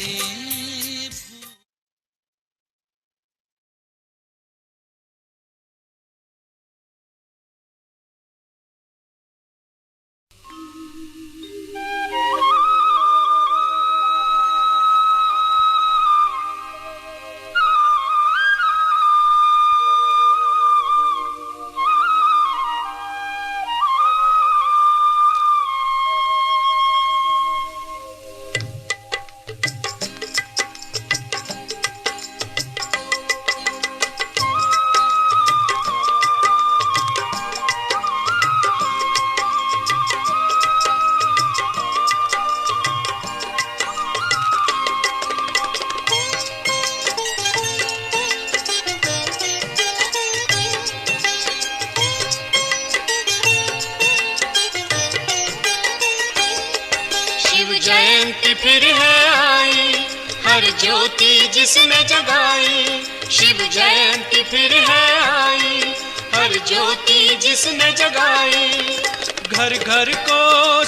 फिर है आई हर ज्योति जिसने जगाई। शिव जयंती फिर है आई हर ज्योति जिसने जगाई। घर घर को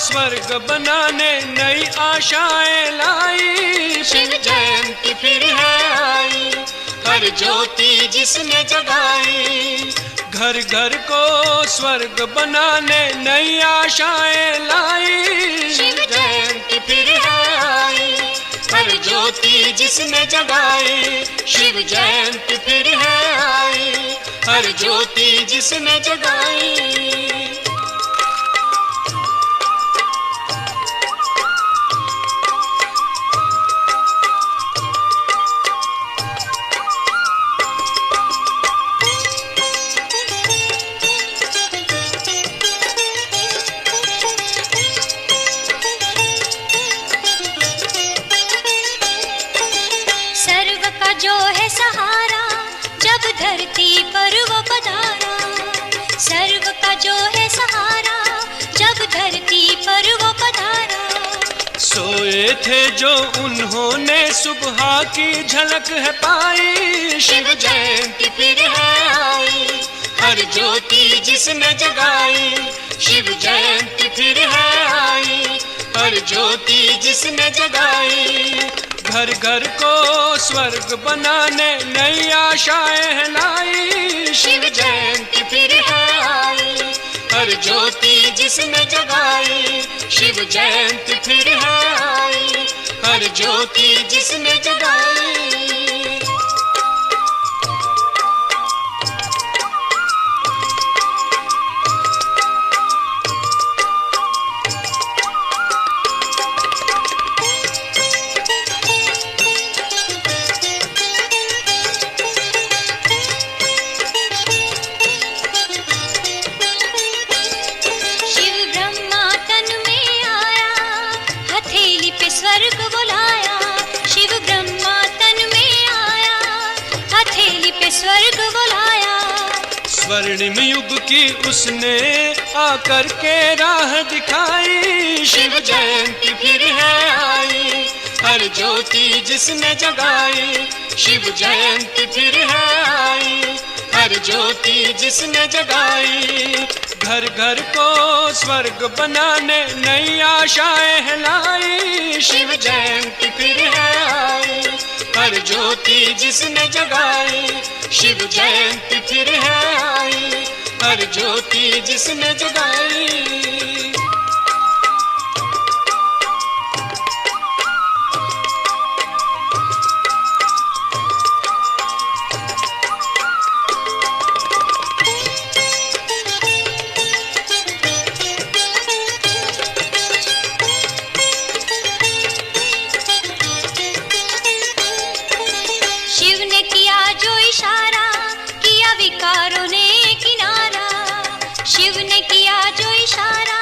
स्वर्ग बनाने नई आशाएं लाई। शिव जयंती फिर है आई हर ज्योति जिसने जगाई। घर घर को स्वर्ग बनाने नई आशाएं लाई। शिव जयंती फिर है आई हर ज्योति जिसने जगाई। शिव जयंती फिर है आई हर ज्योति जिसने जगाई। सोए थे जो उन्होंने सुबह की झलक है पाई। शिव जयंती फिर है आई, हर ज्योति जिसने जगाई। शिव जयंती फिर है आई, हर ज्योति जिसने जगाई। घर घर को स्वर्ग बनाने नई आशाएं हैं लाई। शिव जयंती फिर है आई, हर ज्योति जिसने जगाई। शिव जयंती फिर है आई, हर ज्योति जिसने जगाई। स्वर्ग बुलाया, शिव ब्रह्मा तन में आया, हथेली पे स्वर्ग बुलाया। स्वर्णिम युग की उसने आकर के राह दिखाई। शिव जयंती फिर है आई, हर ज्योति जिसने जगाई। शिव जयंती फिर है आई, हर ज्योति जिसने जगाई। घर घर को स्वर्ग बनाने नई आशाएं हैं लाई। शिव जयंती फिर है आई, हर ज्योति जिसने जगाई। शिव जयंती फिर है आई, हर ज्योति जिसने जगाई। शिव ने किया जो इशारा, किया विकारों ने किनारा। शिव ने किया जो इशारा,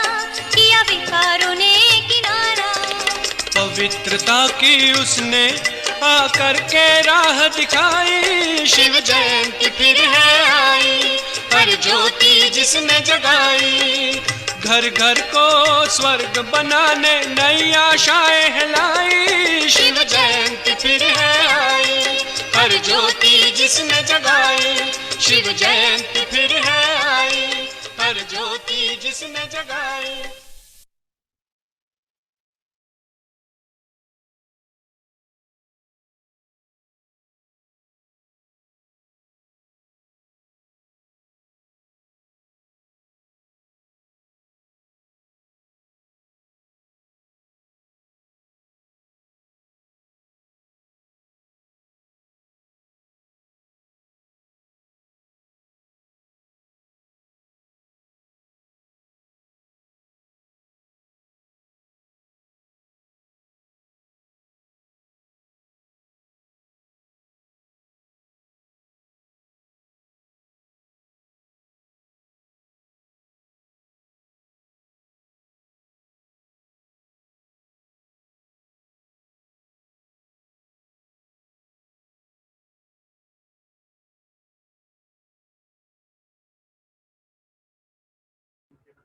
किया विकारों ने किनारा। पवित्रता की उसने आकर के राह दिखाई। शिव जयंती फिर है आई, हर ज्योति जिसने जगाई। घर घर को स्वर्ग बनाने नई आशाएं हैं लाई। शिव जयंती फिर है आई, हर ज्योति जिसने जगाई। शिव जयंती फिर है आई, हर ज्योति जिसने जगाई।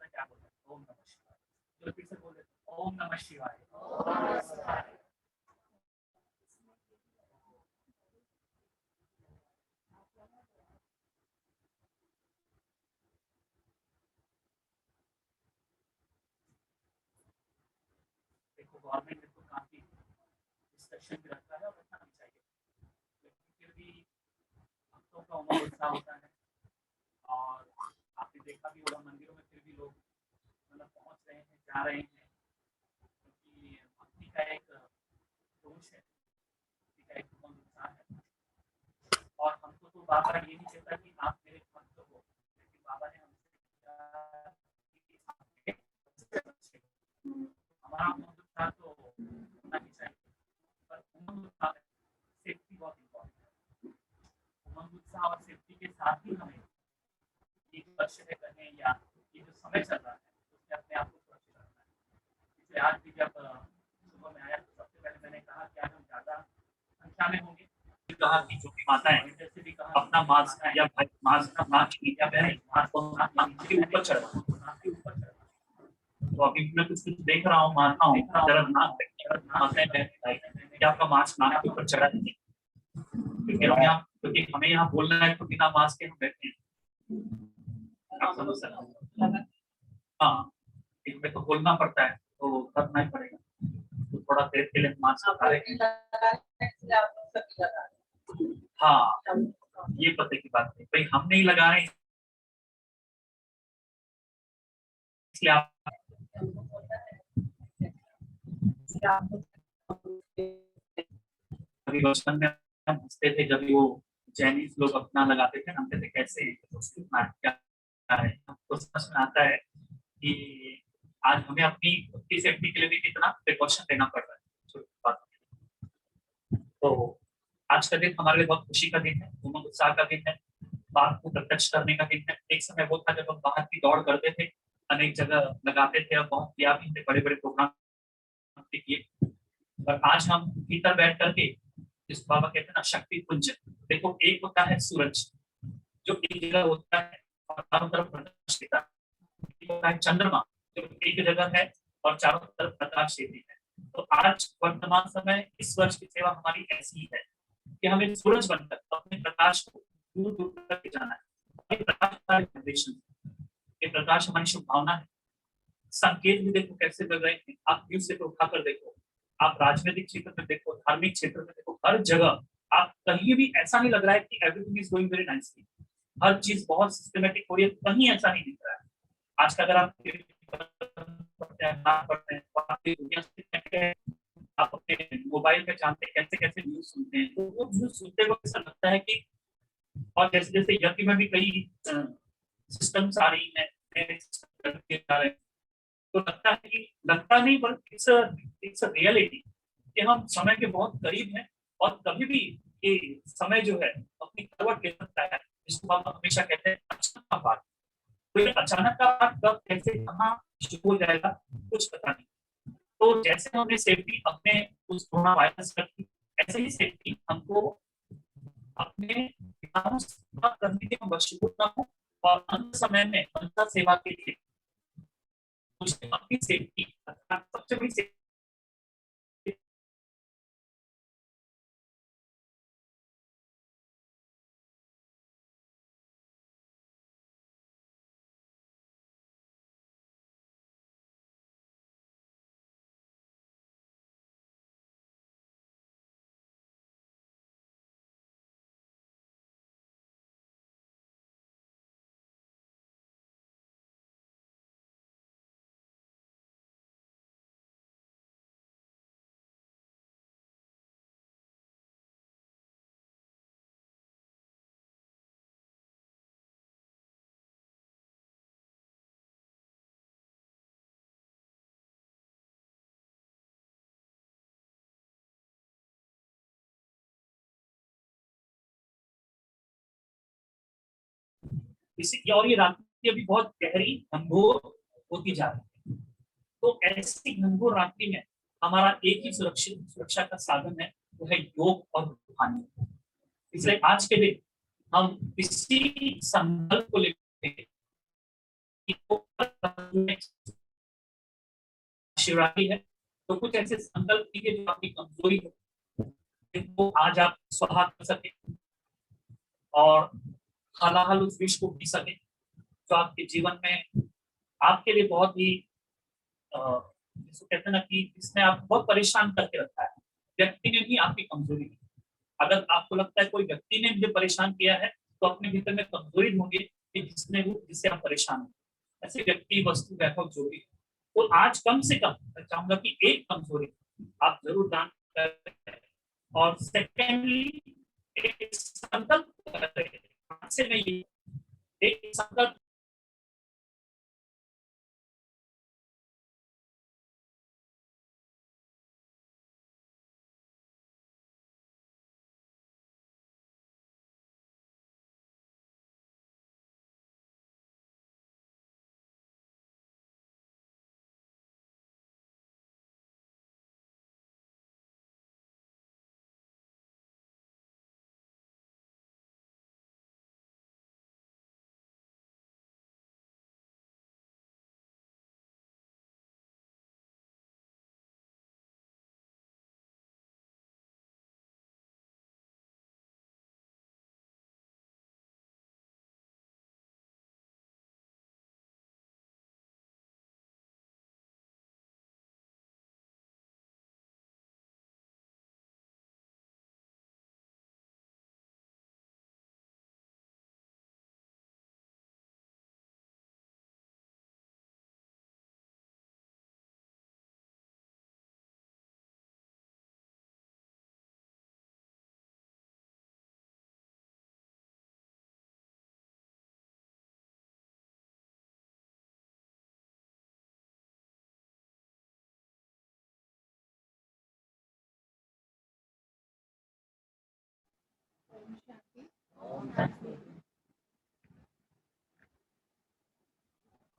क्या बोलते हैं? ओम नमः शिवाय। चलो फिर से बोल देते हैं, ओम नमः शिवाय। देखो गवर्नमेंट ने तो काफी डिस्कशन भी रखा है और रखना भी चाहिए, लेकिन फिर भी भक्तों का उमंग उत्साह होता है। और आपने देखा भी होगा मंदिरों में फिर भी लोग मतलब पहुंच रहे हैं, जा रहे हैं, क्योंकि भक्ति का एक जोश है, भक्ति का एक उमंग उत्साह है। और हमको तो बाबा ये नहीं कहता कि आप मेरे भक्त हो, लेकिन बाबा ने हमसे हमारा उमंग उत्साह तो होना ही चाहिए, पर उमंग उत्साह सेफ्टी बहुत इम्पोर्टेंट है। उमंग उत्साह और सेफ्टी के साथ ही हमें ये जो लक्ष्य है कहें या ये जो समय चल रहा है उसमें अपने आप को सुरक्षित रखना है। इसलिए आज भी जब सुबह में आया तो सबसे पहले मैंने कहा कि आज हम ज़्यादा संख्या में होंगे। कहा कि जो भी माताएं जैसे भी कहा अपना मास्क या मास्क या पहने मास्क के ऊपर चढ़ा, तो अभी मैं कुछ कुछ देख रहा हूँ, मानता हूँ जरा आपका मास्क नाक के ऊपर चढ़ा है, क्योंकि हमें यहाँ बोलना है तो बिना मास्क के हम बैठे हैं, आप समझ सकते हैं। हाँ, इसमें तो बोलना पड़ता है तो करना ही पड़ेगा, तो थोड़ा देर के लिए मास्क लगा रहे हैं। हाँ, ये पते की बात है भाई, हम नहीं लगा रहे इसलिए आप अभी बचपन में हम हंसते थे जब वो चाइनीज लोग अपना लगाते थे, हम कहते कैसे क्या है, हमको समझ में आता है कि आज हमें अपनी सेफ्टी के लिए भी कितना प्रिकॉशन लेना पड़ रहा है छोटी बात। तो आज का दिन हमारे लिए बहुत खुशी का दिन है, उमंग उत्साह का दिन है, बात को प्रत्यक्ष करने का दिन है। एक समय वो था जब हम बाहर की दौड़ करते थे, अनेक जगह लगाते थे और बहुत किया भी थे, बड़े बड़े प्रोग्राम किए, और आज हम भीतर बैठ करके जिस बाबा कहते हैं ना शक्ति पुंज, देखो एक होता है सूरज जो एक जगह होता है और चारों तरफ प्रकाश देता है, एक होता है चंद्रमा जो एक जगह है और चारों तरफ प्रकाश देती है। तो आज वर्तमान समय इस वर्ष की सेवा हमारी ऐसी ही है कि हमें सूरज बनकर अपने प्रकाश को दूर दूर तक ले जाना है। ये प्रकाश हमारे जनरेशन, ये प्रकाश हमारी शुभभावना है। संकेत भी देखो कैसे मिल रहे हैं, आप न्यूज से उठाकर देखो, आप राजनीतिक क्षेत्र में देखो, धार्मिक क्षेत्र में देखो, हर जगह आप कहीं भी ऐसा नहीं लग रहा है कि everything is going very nicely, हर चीज बहुत सिस्टमेटिक हो रही है, कहीं ऐसा नहीं दिख रहा है। आज का अगर आप आप अपने मोबाइल पे जानते हैं कैसे कैसे न्यूज सुनते हैं, तो वो न्यूज सुनते वक्त ऐसा लगता है कि, और जैसे जैसे यज्ञ में भी कई सिस्टम्स आ रही हैं, तो लगता नहीं बल्कि इट्स रियलिटी कि हम समय के बहुत करीब हैं और कभी भी ये समय जो है अपनी करवट ले सकता है, जिसको हम हमेशा कहते हैं अचानक का पाठ। तो ये अचानक का पाठ कब कैसे कहाँ शुरू हो जाएगा कुछ पता नहीं। तो जैसे हमने सेफ्टी अपने उस कोरोना वायरस की, ऐसे ही सेफ्टी हमको अपने करने के मशहूर न हो, और अंत समय में अंत सेवा के लिए अपनी सेफ्टी सबसे बड़ी सेफ्टी इसी और ये रात्रि अभी बहुत गहरी घनघोर होती जा रही है। तो ऐसी घनघोर रात्रि में हमारा एक ही सुरक्षा का साधन है, वो है योग और रूहानी। इसलिए आज के दिन हम इसी संकल्प को लेकर शिवरात्रि है, तो कुछ ऐसे संकल्प कीजिए जो आपकी कमजोरी हो, जिनको आज आप स्वाहा कर सके और हालाहाल उस विष को पी सके, जो आपके जीवन में आपके लिए बहुत ही जिसको कहते हैं ना कि इसने आप बहुत परेशान करके रखा है। व्यक्ति ने भी आपकी कमजोरी है। अगर आपको लगता है कोई व्यक्ति ने मुझे परेशान किया है, तो अपने भीतर में कमजोरी ढूंढिए कि जिससे आप परेशान हो, ऐसे व्यक्ति वस्तु वैभव जो भी। तो आज कम से कम मैं चाहूंगा कि एक कमजोरी आप जरूर दान करें, और सेकेंडली एक संकल्प करें, से नहीं एक संकल्प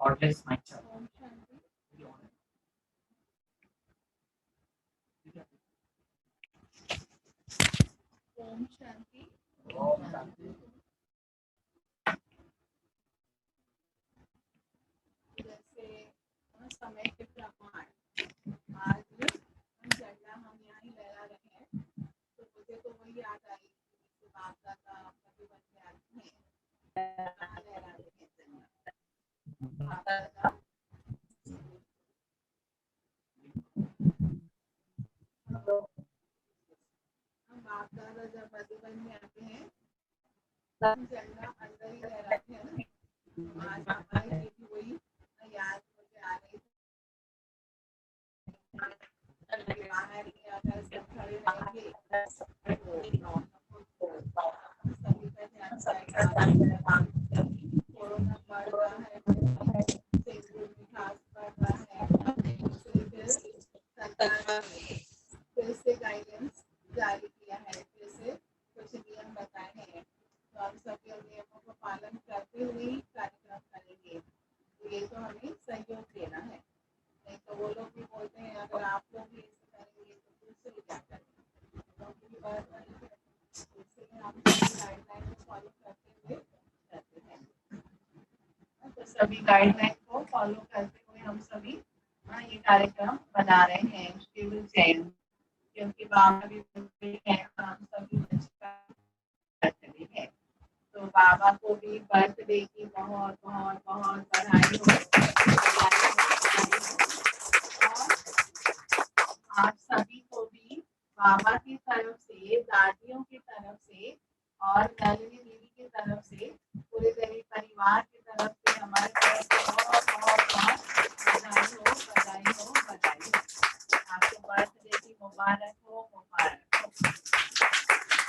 God bless my child. Om Shanti. जैसे समय के प्रमाण आज झंडा हम यहाँ ही लहरा रहे हैं, तो मुझे तो वही याद आई कि बाप दादा कभी बन के आते हैं, लहरा रहे हैं झंडा। बाप दादा बाप दादा जब मधुबन में आते हैं तब झंडा अंदर ही लहराते हैं ना। आज हमारे लिए भी वही याद मुझे आ रही थी। बाहर ही अगर सब खड़े रहेंगे सभी का ध्यान जाएगा। कोरोना बढ़ रहा है, विकास बढ़ रहा है, इसलिए सरकार ने फिर से गाइडेंस जारी किया है, फिर से कुछ नियम बताए हैं, तो हम सभी नियमों को पालन करते हुए ही कार्यक्रम करेंगे। तो ये तो हमें सहयोग देना है, नहीं तो वो लोग भी बोलते हैं अगर आप लोग भी ऐसे करेंगे तो दूसरे क्या करेंगे, इसलिए हम गाइडलाइन को फॉलो करते हुए करते हैं। तो सभी गाइडलाइन को फॉलो करते हुए हम सभी ये कार्यक्रम बना रहे हैं शिव जयंती, क्योंकि बाबा भी बोलते हैं हम सभी बर्थडे है, तो बाबा को भी बर्थडे की बहुत बहुत बहुत बधाई हो। और आप सभी को भी बाबा की तरफ से, दादियों की तरफ से और नलिनी दीदी की तरफ से, पूरे देवी परिवार की तरफ से हमारे तरफ से बहुत बहुत बहुत बधाई हो, बधाई हो, बधाई हो। आपके बर्थडे की मुबारक हो, मुबारक हो।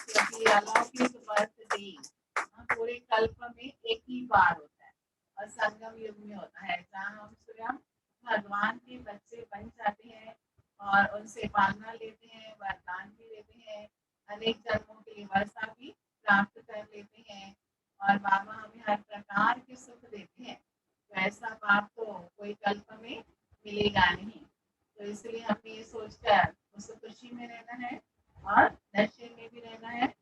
क्योंकि अलौकिक बर्थडे पूरे कल्प में एक ही बार होता है और संगम युग में होता है, जहाँ हम स्वयं भगवान के बच्चे बन जाते हैं और उनसे पालना लेते हैं, वरदान भी लेते हैं, अनेक जन्मों के लिए वर्षा भी प्राप्त कर लेते हैं और बाबा हमें हर प्रकार के सुख देते हैं। तो ऐसा बाप तो कोई कल्प में मिलेगा नहीं, तो इसलिए हमें ये सोचकर उस खुशी में रहना है और नशे में भी रहना है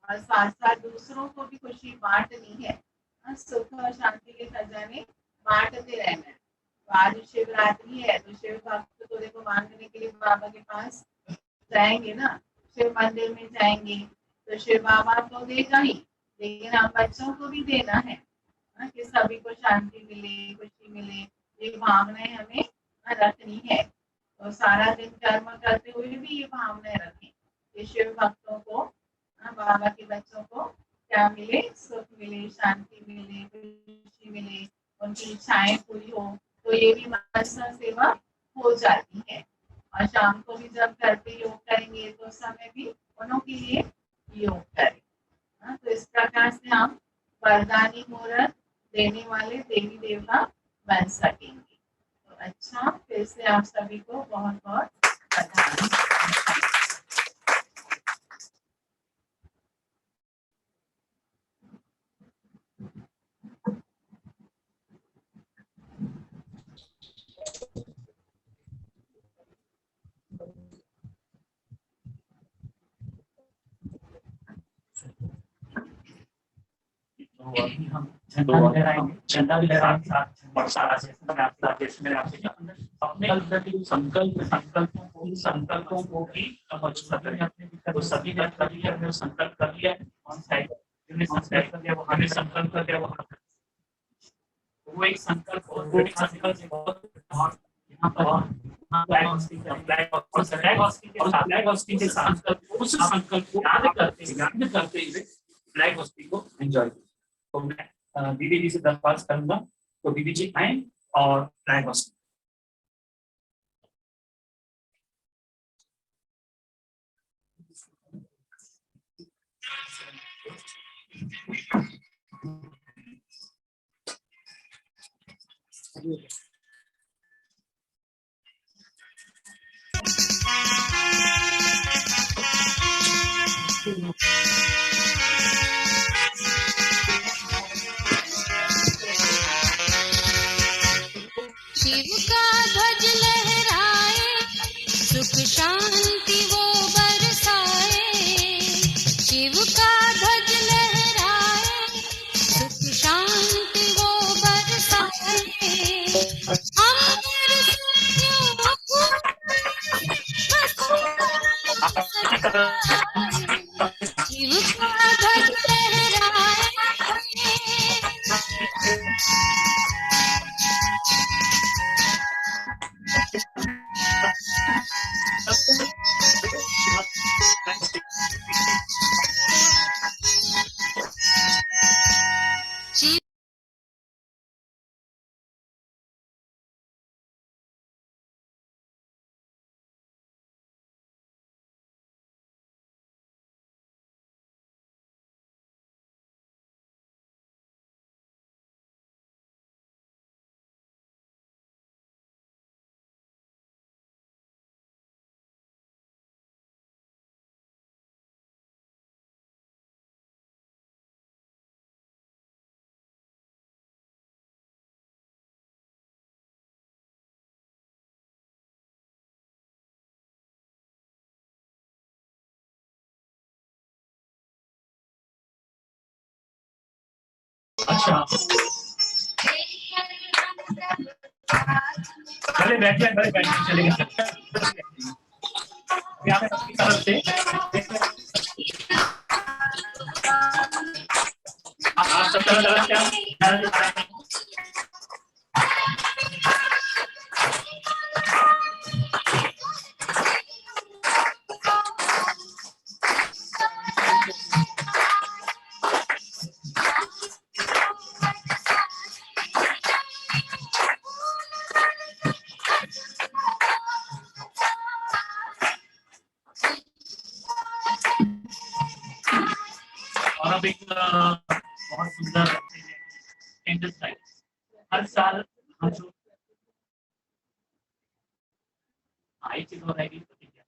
और साथ साथ दूसरों को भी खुशी बांटनी है, सुख और शांति के खजाने बांटते रहना है। तो आज शिवरात्रि है, तो शिव भक्त तो देखो मांगने के लिए बाबा के पास जाएंगे ना, शिव मंदिर में जाएंगे, तो शिव बाबा तो देगा ही, लेकिन हम बच्चों को भी देना है कि सभी को शांति मिले, खुशी मिले, ये भावनाएं हमें रखनी है। तो सारा दिन कर्म करते हुए भी ये भावनाएं रखें कि शिव भक्तों को, बाबा के बच्चों को क्या मिले, सुख मिले, शांति मिले, खुशी मिले, उनकी इच्छाएं पूरी हो, तो ये भी मनसा सेवा हो जाती है। और शाम को भी जब घर पे योग करेंगे तो समय भी उन्हों के लिए योग करें। तो इस प्रकार से हम वरदानी मुहूर्त देने वाले देवी देवता बन सकेंगे। तो अच्छा, फिर से आप सभी को बहुत बहुत बधाई। तो अभी हम झंडा भी लहराएंगे, झंडा भी लहराएंगे और सारा मैंने आपसे अपने संकल्पों को भी तो सभी ने अपने संकल्प कर लिया, संकल्प कर लिया, हमें संकल्प कर लिया, वो एक संकल्प यहाँ पर के साथ उस संकल्प को याद करते हुए फ्लैग होस्टिंग को एंजॉय। तो मैं दीदी जी से दरख्वास्त करूंगा, तो दीदी जी आए और फ्लैग होस्टिंग। शांति वो बरसाए, शिव का ध्वज लहराए, सुख शांति वो बरसाए, अमर सत्यों को शिव का ध्वज लहराए। अच्छा चले बैठिए, बड़े बैठिए, चलेंगे यहाँ पे सबकी तरफ से आप सब तरह क्या और अब एक बहुत सुंदर कैंडल लाइट हर साल हम जो आई चीज हो रहेगी प्रतिज्ञा,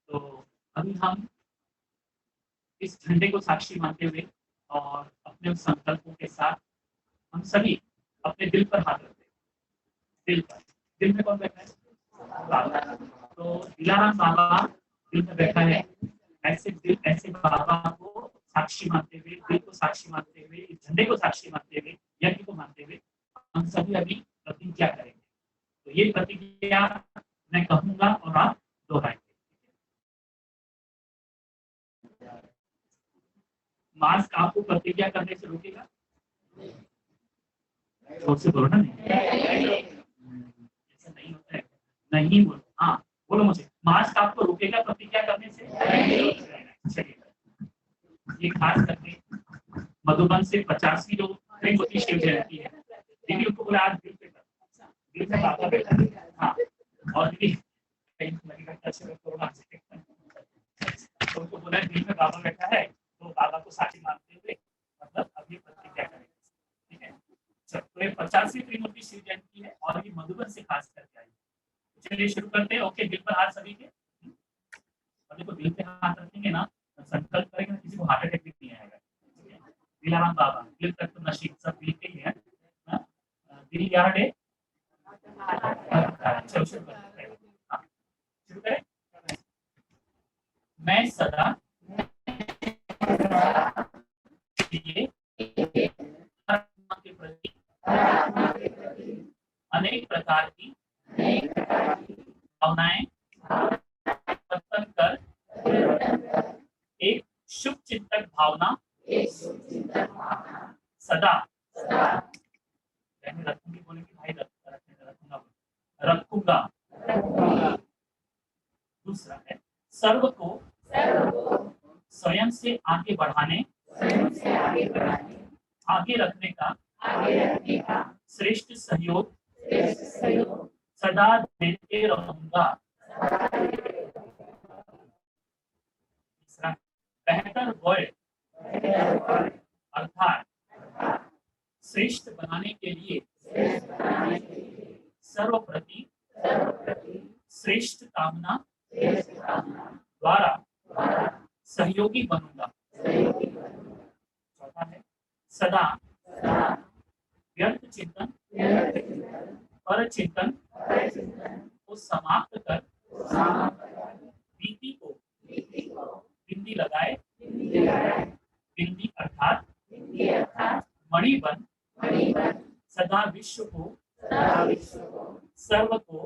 तो अभी हम इस झंडे को साक्षी मानते हुए और अपने संकल्पों के साथ हम सभी अपने दिल पर हाथ रखते हैं। दिल पर, दिल में कौन बैठा है? बाबा। तो दिलाराम बाबा दिल में बैठा है। ऐसे बाबा को साक्षी मानते हुए, दिल को साक्षी मानते हुए, इस झंडे को साक्षी मानते हुए, यज्ञ को मानते हुए हम सभी अभी प्रतिज्ञा करेंगे। तो ये प्रतिज्ञा मैं कहूंगा और आप दोहराएंगे। मास्क आपको प्रतिज्ञा करने से रोकेगा? जोर से बोलो ना। ऐसा नहीं होता है, नहीं बोलो। हाँ बोलो मुझे, मास्क आपको रोकेगा प्रतिज्ञा करने से? चलिए, ये खास करके मधुबन से 50वीं जो त्रिमूर्ति शिव जयंती है, दीदी उसको बोला आज दिल पे कर, दिल पे बाबा बैठा है। हाँ, और दीदी तो उनको बोला दिल में बाबा बैठा है, तो बाबा को साक्षी मानते हुए मतलब अभी प्रतिज्ञा करेंगे। ठीक है, तो ये 50वीं त्रिमूर्ति शिव जयंती है और ये मधुबन से खास करके आई। चलिए शुरू करते हैं। ओके, दिल पर हाथ सभी के। देखो दिल पे हाथ रखेंगे ना, संकल्प करेंगे ना, किसी को हार्ट अटैक भी नहीं आएगा। दिलाराम बाबा दिल तक तो नशीब सब दिल के ही है। दिल यार डे चलो शुरू करते हैं। शुरू करें। मैं सदा ये आत्मा के प्रति अनेक प्रकार की भावनाएं उत्पन्न कर एक शुभ चिंतक भावना सदा रखूंगी, बोले कि भाई रखूंगा। दूसरा है सर्व को स्वयं से आगे बढ़ाने, आगे रखने का श्रेष्ठ सहयोग सदा देते रहूंगा। तीसरा बेहतर वर्ल्ड अर्थात श्रेष्ठ बनाने के लिए सर्वप्रति श्रेष्ठ कामना द्वारा सहयोगी बनूंगा। चौथा है सदा व्यर्थ चिंतन पर चिंतन को समाप्त कर लगाए बिंदी अर्थात मणिबन सदा विश्व को सर्व को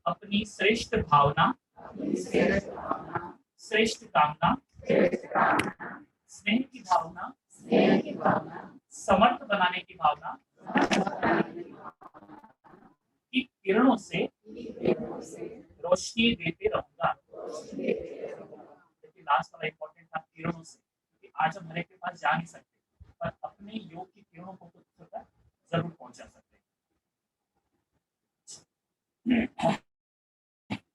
अपनी श्रेष्ठ भावना श्रेष्ठ कामना स्नेह की भावना समर्थ बनाने की भावना की किरणों से रोशनी देते रहूंगा। लास्ट वाला इंपॉर्टेंट था, किरणों से, क्योंकि आज हम हर एक के पास जा नहीं सकते, पर अपने योग की किरणों को खुद तक जरूर पहुंचा सकते हैं।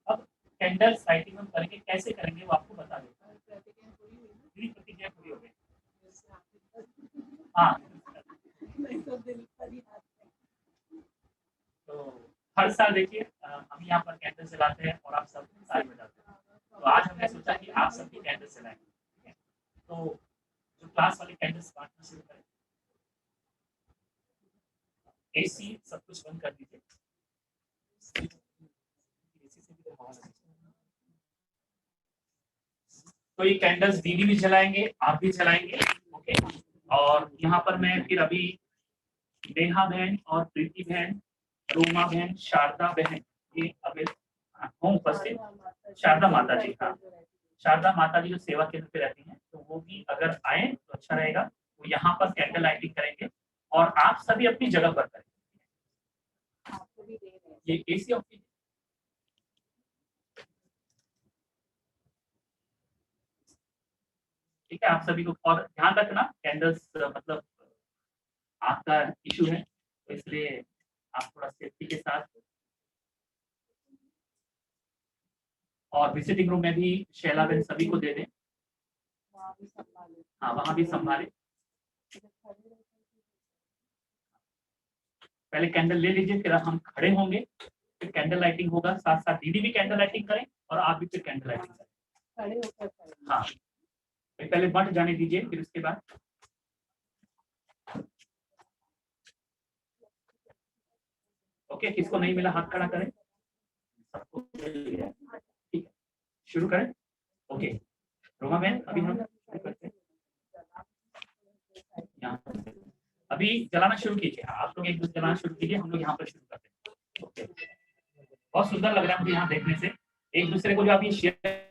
अब कैंडल लाइटिंग हम करेंगे, कैसे करेंगे वो आपको बता देता हूँ। प्रतिज्ञा पूरी हो गई। हाँ, तो हर साल देखिए हम यहाँ पर कैंडल जलाते हैं और आप सब ताली बजाते हैं। तो आज हमने सोचा कि आप सबकी कैंडल जलाएंगे, तो जो क्लास वाले कैंडल्स बांटना शुरू करें। एसी सब कुछ बंद कर दीजिए। तो ये कैंडल्स दीदी भी जलाएंगे, आप भी जलाएंगे, ओके। और यहाँ पर मैं फिर अभी नेहा बहन और प्रीति बहन, रोमा बहन, शारदा बहन, ये अभी हूँ उपस्थित। शारदा माता जी, हाँ, शारदा माता जी जो सेवा केंद्र पे रहती हैं, तो वो भी अगर आए तो अच्छा रहेगा। वो यहाँ पर कैंडल लाइटिंग करेंगे और आप सभी अपनी जगह पर करेंगे। ये एसी ऑफिस, ठीक है, आप सभी को। और ध्यान रखना कैंडल्स मतलब आपका इशू है, तो इसलिए आप थोड़ा सेफ्टी के साथ। और विजिटिंग रूम में भी शैला बहन सभी को दे दें। हाँ, वहां भी संभाले। पहले कैंडल ले लीजिए, फिर हम खड़े होंगे, फिर कैंडल लाइटिंग होगा। साथ साथ दीदी भी कैंडल लाइटिंग करें और आप भी फिर कैंडल लाइटिंग करें। हाँ, पहले बंट जाने दीजिए, फिर उसके बाद ओके। किसको नहीं मिला हाथ खड़ा करें, सबको ठीक है, शुरू करें। ओके रोमा बहन, अभी हम शुरू करते हैं। अभी जलाना शुरू कीजिए, आप लोग एक दूसरे जलाना शुरू कीजिए, हम लोग यहाँ पर शुरू करते हैं। ओके, बहुत सुंदर लग रहा है मुझे यहाँ देखने से। एक दूसरे को जो आप ये शेयर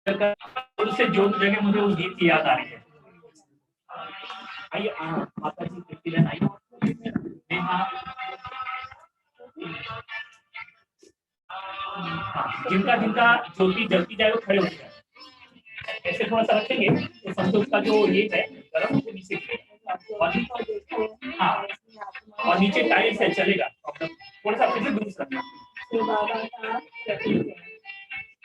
कर, उससे जो जगह मुझे उस गीत की याद आ रही है। आइए माता जी प्रीति बहन आइए, जिनका जिनका ज्योति जलती जाए वो खड़े हो जाए। ऐसे थोड़ा सा रखेंगे तो संतोष का जो ये है गरम वो नीचे हाँ, और नीचे टाइल्स है, चलेगा। थोड़ा सा फिर दूर रखना।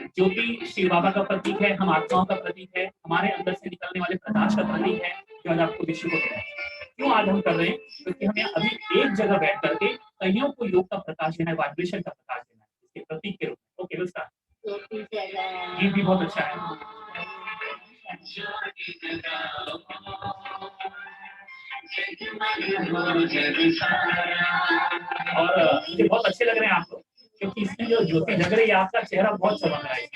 ज्योति शिव बाबा का प्रतीक है, हम आत्माओं का प्रतीक है, हमारे अंदर से निकलने वाले प्रकाश का प्रतीक है, जो आज आपको विश्व को देना है। क्यों आज हम कर रहे हैं? क्योंकि हमें अभी एक जगह बैठ करके कईयों को योग का प्रकाश देना है, वाइब्रेशन का प्रकाश देना है, इसके प्रतीक के रूप में। ओके दोस्तों, गीत भी बहुत अच्छा है। और मुझे बहुत अच्छे लग रहे हैं आप लोग, क्योंकि इसमें जो ज्योति लग रही है, आपका चेहरा बहुत चमक रहा है।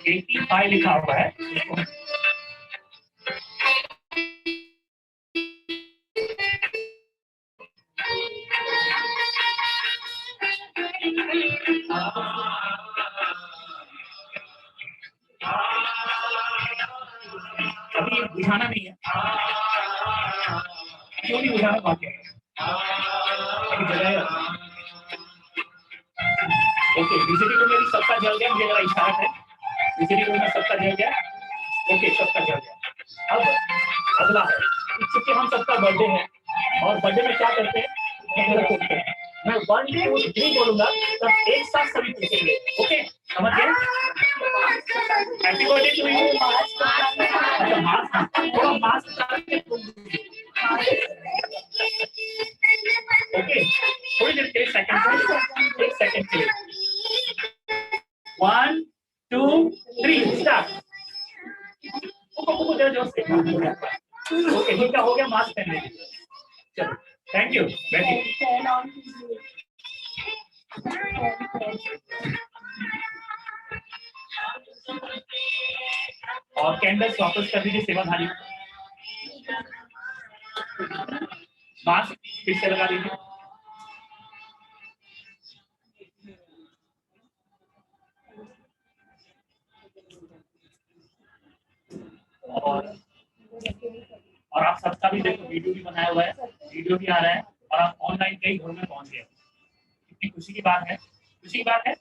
$85 लिखा हुआ है। अभी बुझाना नहीं है, क्यों नहीं बुझाना बाकी है? अभी जलाया। ओके, विजिटिंग रूम में सबका जल गया, मुझे जरा इशारा है। विजिटिंग रूम में सबका जल गया। ओके, सबका जल गया। अब अगला है, क्योंकि हम सबका बर्थडे है और बर्थडे में क्या करते हैं, मैं 1 2 3 बोलूंगा, तब एक साथ सभी पूछेंगे। ओके, समझ गए? Happy birthday to you. थोड़ा मास्क ओके, थोड़ी देर के सेकंड, एक सेकंड के लिए 1 2 3 स्टार्ट। जोर से ओके, ठीक है, हो गया, मास्क पहन लीजिए। चलो, थैंक यू, बैठिए। और कैंडल्स वापस कर दीजिए सेवाधारी। मास्क फिर से लगा दीजिए। और आप सबका भी देखो वीडियो भी बनाया हुआ है, वीडियो भी आ रहा है और आप ऑनलाइन कई घरों में पहुंच गए। कितनी खुशी की बात है, खुशी की बात है।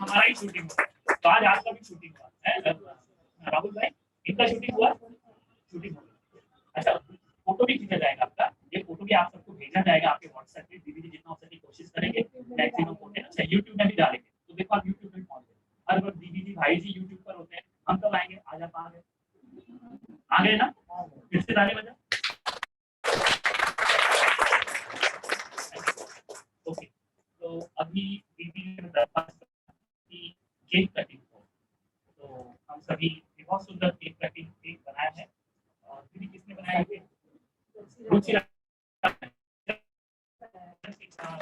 हमारा ही शूटिंग हुआ, तो आज आपका भी शूटिंग हुआ है। राहुल भाई, इनका शूटिंग हुआ, शूटिंग हुआ। अच्छा, फोटो भी खींचा जाएगा आपका, ये फोटो भी आप सबको भेजा जाएगा आपके व्हाट्सएप पे। दीदी जितना हो सके कोशिश करेंगे मैक्सिमम फोटो। अच्छा, यूट्यूब में भी डालेंगे, तो देखो आप यूट्यूब में पहुंच गए। हर वक्त दीदी जी भाई जी यूट्यूब पर होते हैं, हम कब आएंगे? आज आप आ गए ना, फिर से ताली बजा। ओके, तो अभी दीदी ने दरख्वास्त की केक कटिंग को, तो हम सभी बहुत सुंदर केक कटिंग केक बनाया है। और दीदी किसने बनाया है? रुचि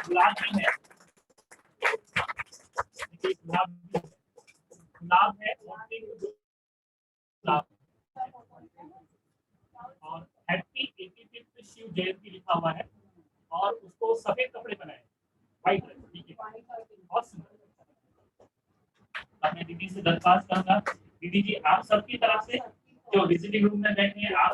गुलाब नहीं है, गुलाब है गुलाब, और हैप्पी 85th शिव जयंती लिखा हुआ है और उसको सफेद कपड़े बनाए, व्हाइट कलर, ठीक है, बहुत सुंदर। अब मैं दीदी से दरख्वास्त करूंगा, दीदी जी आप सबकी तरफ से जो विजिटिंग रूम में बैठे हैं, आप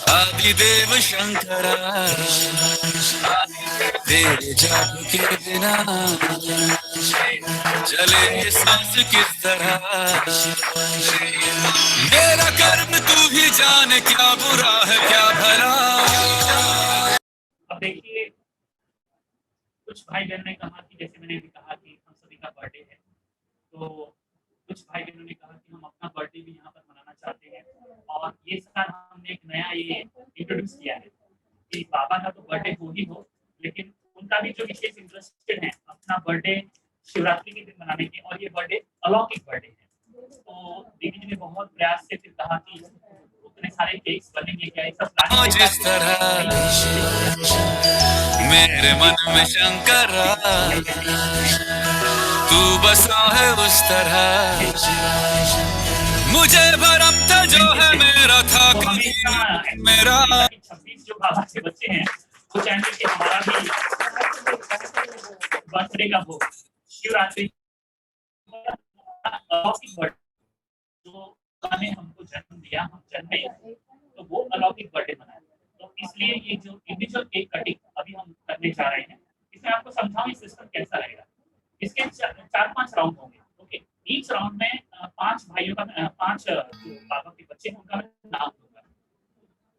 आदिदेव शंकरा, तेरे जाप के बिना चले सांस किस तरह। मेरा कर्म तू ही जाने, क्या बुरा है क्या भला। अब देखिए, कुछ भाई बहन ने कहा कि जैसे मैंने भी कहा कि हम सभी का बर्थडे है, तो कुछ भाई बहनों ने कहा कि हम अपना बर्थडे भी यहाँ पर मनाना चाहते हैं। और ये साल हमने एक नया ये इंट्रोड्यूस किया है कि बाबा का तो बर्थडे हो ही हो, लेकिन उनका भी जो विशेष इंटरेस्टेड है अपना बर्थडे शिवरात्रि के दिन मनाने के, और ये बर्थडे अलौकिक बर्थडे है। तो दीदी जी ने बहुत प्रयास से फिर कहा कि उतने सारे केक्स बनेंगे क्या, एक सब जिस तरह मेरे मन में शंकर तू बसा है उस तरह। मुझे भरम था जो है मेरा था मेरा। 26 जो बाबा के बच्चे हैं वो चाहेंगे कि हमारा भी बर्थडे का हो, शिवरात्रि जो ने हमको जन्म दिया, हम जन्मे तो वो अलौकिक बर्थडे मनाए। तो इसलिए ये जो इंडिविजुअल केक कटिंग अभी हम करने जा रहे हैं, इसमें आपको समझाऊं सिस्टम कैसा रहेगा। इसके 4-5 राउंड होंगे। ओके, ईच राउंड में 5 भाइयों का 5 जो बाबा के बच्चे हैं उनका मैं नाम दूंगा।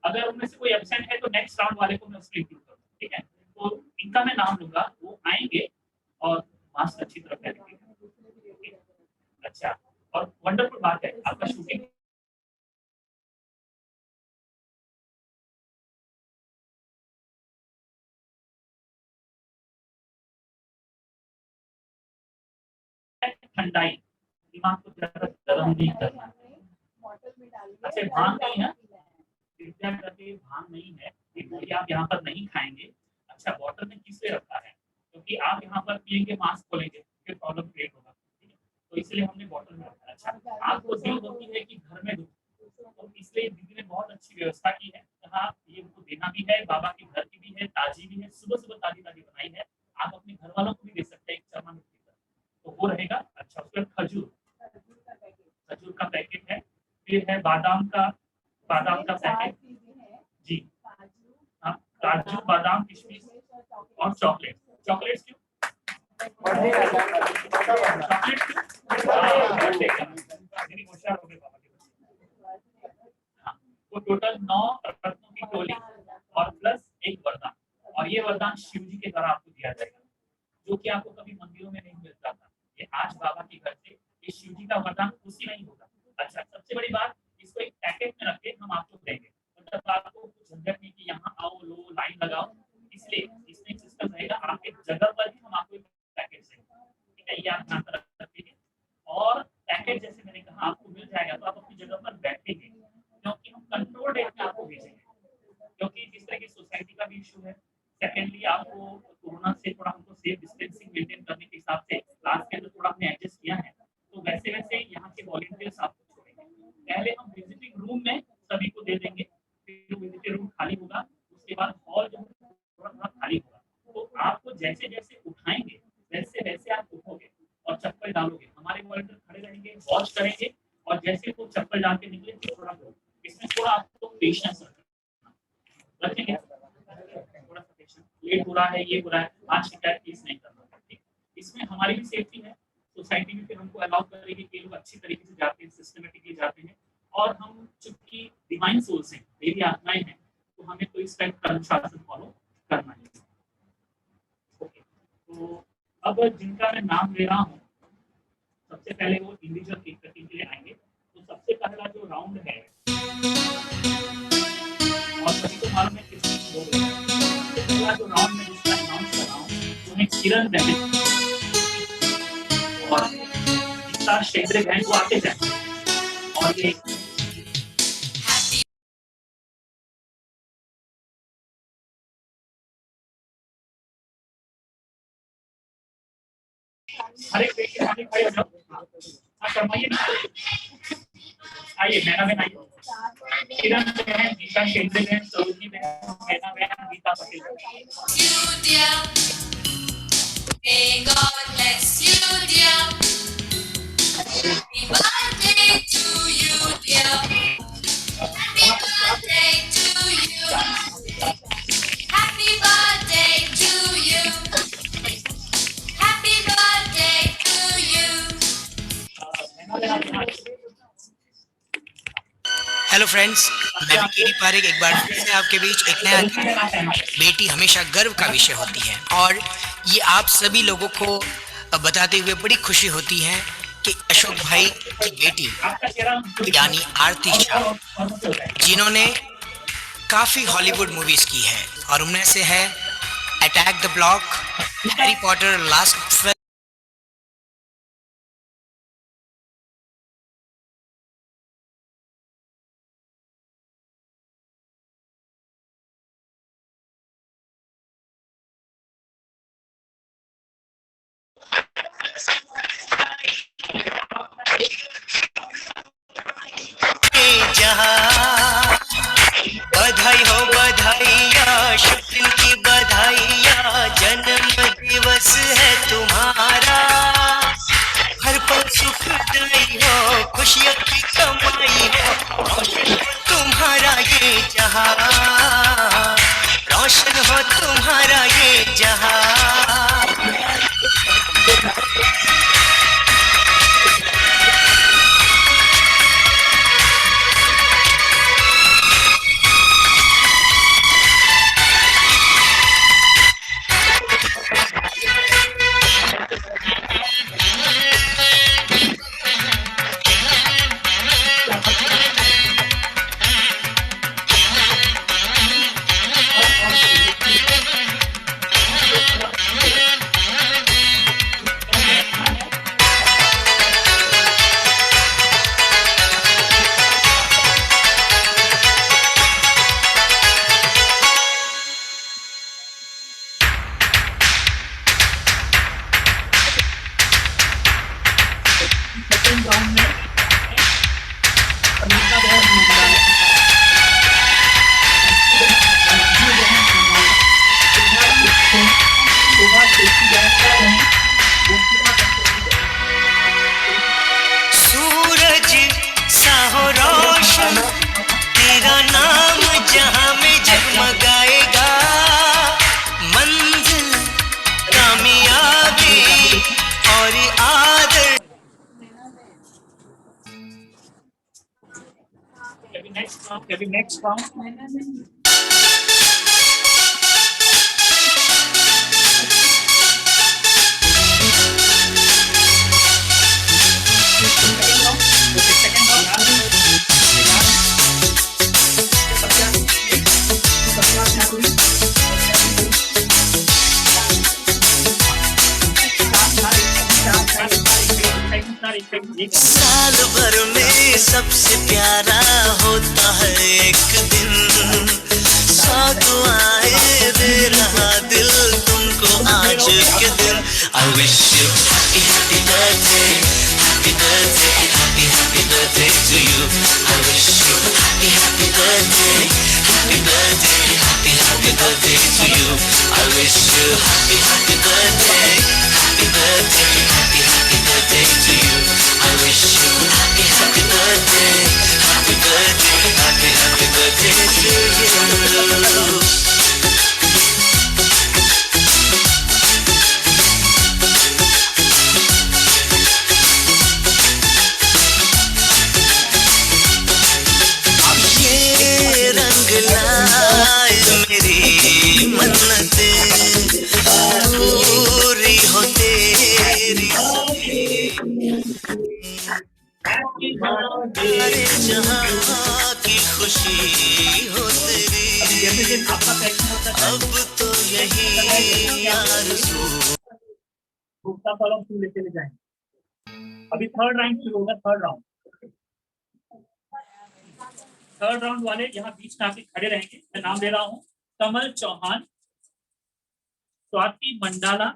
अगर उनमें से कोई एब्सेंट है तो नेक्स्ट राउंड वाले को मैं उसमें इंक्लूड करूंगा, ठीक है। तो इनका मैं नाम लूंगा, वो आएंगे और मास्क अच्छी तरह पहनेंगे। अच्छा, और वंडरफुल बात है आपका शूटिंग ठंडाई, दिमाग को ज्यादा गर्म नहीं करना। अच्छा, भांग नहीं है, कृपया करके भांग नहीं है, ये आप यहाँ पर नहीं खाएंगे। अच्छा, बॉटल में किस लिए रखा है? क्योंकि आप यहाँ पर पिएंगे मास्क खोलेंगे फिर प्रॉब्लम क्रिएट होगा, ठीक है, तो इसलिए हमने बॉटल में रखा है। अच्छा, आपको दिल होती है कि घर में दो, तो इसलिए दीदी ने बहुत अच्छी व्यवस्था की है। जहाँ ये उनको देना भी है, बाबा के घर की भी है, ताजी भी है, सुबह सुबह ताजी ताजी बनाई है। आप अपने घर वालों को भी दे सकते हैं एक चरमन की तरह, तो वो रहेगा। अच्छा, उसके बाद खजूर का पैकेट है, फिर है बादाम का पैकेट जी, काजू बादाम किशमिश और चॉकलेट। चॉकलेट्स क्यों? चॉकलेट क्यों? बर्थडे का यानी होशियार हो गए बाबा के बच्चे। हाँ, वो टोटल 9 रत्नों की टोली और प्लस एक वरदान, और ये वरदान शिव जी के द्वारा आपको दिया जाएगा, जो कि आपको कभी मंदिरों में नहीं मिलता था। ये आज बाबा के घर से ये शिव जी का वरदान उसी में ही होगा। अच्छा, सबसे बड़ी बात, इसको एक पैकेट में रख के हम आपको देंगे, मतलब आपको कुछ झंझट नहीं कि यहाँ आओ लो लाइन लगाओ, इसलिए इसमें सिस्टम रहेगा, आपके जगह पर ही हम आपको एक पैकेट देंगे। ठीक है, ये आप ध्यान रखिए। और पैकेट जैसे मैंने कहा आपको मिल जाएगा तो आप अपनी जगह पर बैठेंगे, क्योंकि हम कंट्रोल रेट में आपको भेजेंगे, क्योंकि जिस तरह की सोसाइटी का भी इशू है। सेकेंडली आपको कोरोना से थोड़ा हमको सेफ डिस्टेंसिंग मेंटेन करने के हिसाब से क्लास के अंदर थोड़ा हमने एडजस्ट किया है, तो वैसे वैसे यहाँ के वॉलंटियर्स आपको छोड़ेंगे। पहले हम विजिटिंग रूम में सभी को दे देंगे, फिर विजिटिंग रूम खाली होगा, उसके बाद हॉल जो थोड़ा थोड़ा खाली होगा, तो आपको जैसे जैसे उठाएंगे वैसे वैसे आप उठोगे और चप्पल डालोगे। हमारे वॉलंटियर खड़े रहेंगे, वॉच करेंगे, और जैसे वो चप्पल डाल के निकले तो थोड़ा इसमें थोड़ा आपको पेशेंस रखेंगे, थोड़ा सा पेशेंस। लेट हो रहा है, ये हो रहा है, आज शिकायत केस नहीं करना। ठीक, इसमें हमारी भी सेफ्टी है, सोसाइटी भी फिर हमको अलाउ करेगी कि लोग अच्छी तरीके से जाते हैं, सिस्टमेटिकली जाते हैं, और हम चूंकि डिवाइन सोल्स हैं, देवी आत्माएं हैं, तो हमें तो इस टाइप का अनुशासन फॉलो करना है। ओके, तो अब जिनका मैं नाम ले रहा हूँ, सबसे पहले वो इंडिविजुअल केक कटिंग के लिए आएंगे। तो सबसे पहला जो राउंड है, और सभी को मालूम है किस सबसे पहला जो राउंड में जिसका अनाउंस कर रहा हूँ वो है किरण बहन, और इसका शेंद्रे बहन को आते जाए, और ये हर एक पेट के सामने खड़े हो जाओ। हाँ, शर्माइए ना, आइए मैना बहन आइए, किरण बहन, गीता शेंद्रे बहन, सरोजनी बहन, मैना बहन, Geeta Patel. You dear, may God bless you dear. Happy birthday to you dear. Happy birthday to you. Happy birthday to you. Happy birthday to you. Hello friends, मैं विकी पारेख एक बार फिर से आपके बीच एक नया बेटी हमेशा गर्व का विषय होती है, और ये आप सभी लोगों को बताते हुए बड़ी खुशी होती है कि अशोक भाई की बेटी यानी आरती शाह, जिन्होंने काफ़ी हॉलीवुड मूवीज़ की है, और उनमें से है attack the block, Harry Potter, last बधाई हो बधाइया, शुभ दिन की बधाइया, जन्म दिवस है तुम्हारा, हर पल सुखदाई हो, खुशियों की कमाई हो, रोशन हो तुम्हारा ये जहां, रोशन हो तुम्हारा ये जहां। सूरज सा हो रोशन, तेरा नाम जहां में जगमगाएगा। next round. साल भर में सबसे प्यारा होता है एक दिन, साथ आए दे रहा दिल तुमको आज के दिन। I wish you happy happy birthday, happy birthday, happy happy birthday to you. I wish you happy happy birthday, happy birthday, happy happy birthday to you. I wish you happy happy birthday, happy birthday, happy happy birthday to you. I wish you happy happy birthday, happy birthday, happy happy birthday to you. ये रंग लाए मेरी मन्नतें, पूरी हो तेरी सारे जहां की खुशी हो तेरी, अब तो यही आरज़ू। दूसरा कॉलम क्यों लेके ले जाएंगे? अभी थर्ड राउंड शुरू होगा। थर्ड राउंड वाले यहाँ बीच में आके खड़े रहेंगे। मैं नाम दे रहा हूँ: Kamal Chauhan, Swati Mandala,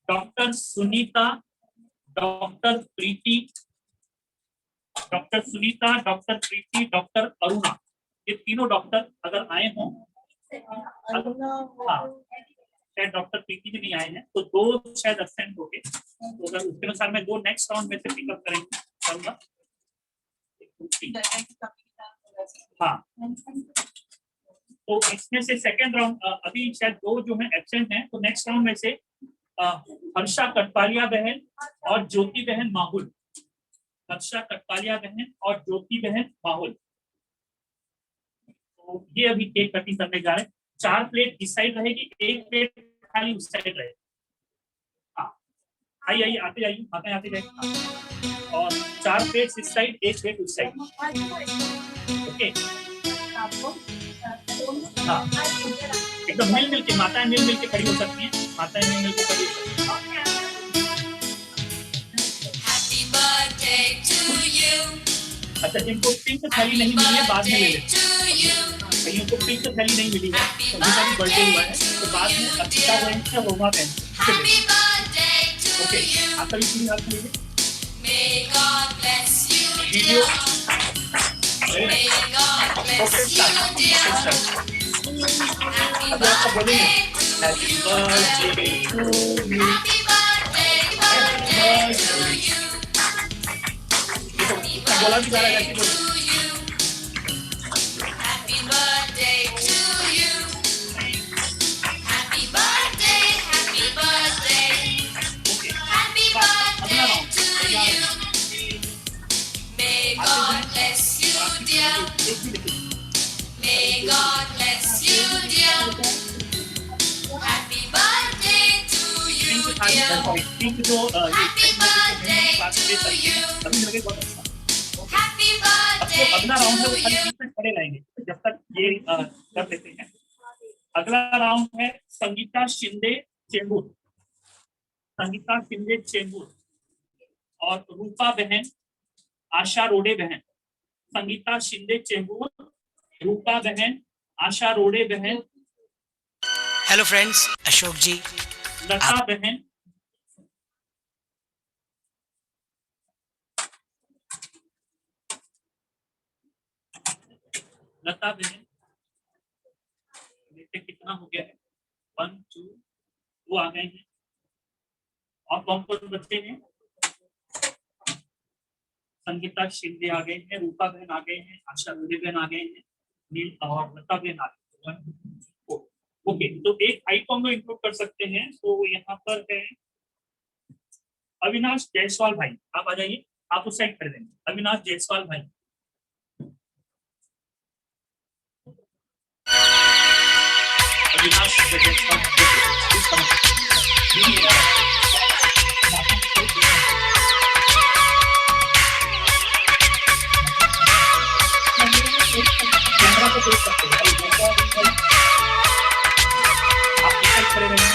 doctor Sunita, doctor Preeti, doctor Aruna. ये तीनों डॉक्टर अगर आए हों, हाँ, शायद डॉक्टर प्रीति भी नहीं आए हैं, तो दो शायद अब्सेंट हो गए, तो अगर उसके अनुसार मैं दो नेक्स्ट राउंड में से पिकअप करूंगा। हाँ, तो इसमें से सेकेंड राउंड अभी शायद दो जो है एब्सेंट हैं, तो नेक्स्ट राउंड में से हर्षा कटपालिया बहन और ज्योति बहन माहुल। हर्षा कटपालिया बहन और ज्योति बहन माहुल, तो ये अभी केक कटिंग करने जा रहे हैं। 4 प्लेट इस साइड रहेगी, 1 प्लेट खाली उस साइड रहेगी। हाँ, आइए आते जाइए। और 4 प्लेट इस साइड, 1 प्लेट उस साइड। ओके, हाँ, एकदम मिल के माताएं मिल के खड़ी हो सकती हैं। Happy birthday to you. अच्छा, जिनको पिंक थैली नहीं मिली है बाद में ले लें। To you. कहीं को पिंक थैली नहीं मिली है, तो उनका भी बर्थडे हुआ है, तो बाद में अक्षिता बहन से रोमा बहन। Happy birthday to okay, you. आपका भी पूरी हाथ लीजिए। May God bless you, video dear. May God bless you, dear. Happy अब आपका बोलेंगे birthday to happy you. Birthday to you. Happy birthday to you. Happy बोला भी जा रहा है birthday to you. Happy birthday to you. Happy birthday, happy birthday. Okay, Happy birthday to you. May God bless you, dear. एक भी लिखिए। May God bless you, dear. Happy birthday to you, pink थाली, dear. सॉरी, पिंक जो Happy birthday to you. अभी लगे बहुत अच्छा। Happy अब जो birthday अगला राउंड है वो to खाली you. बीच में खड़े रहेंगे जब तक ये कर लेते हैं। अगला राउंड है संगीता शिंदे चेंबूर, और रूपा बहन, आशा रोडे बहन। संगीता शिंदे चेंबूर, रूपा बहन, आशा रोडे बहन, हेलो फ्रेंड्स, अशोक जी। लता बहन, देखते कितना हो गया है। 1 2 वो आ गए हैं। और कौन कौन बच्चे हैं? संगीता शिंदे आ गए हैं, रूपा बहन आ गए हैं, आशा रोडे बहन आ गए हैं, नील और लता बहन आ गए हैं। ओके, तो एक आइकॉन को इंक्लूड कर सकते हैं। तो यहाँ पर है अविनाश जायसवाल भाई, आप आ जाइए, आप उस साइड कर देंगे। अविनाश जायसवाल भाई, कैमरा को देख सकते हो। आप एक साइड खड़े रहेंगे।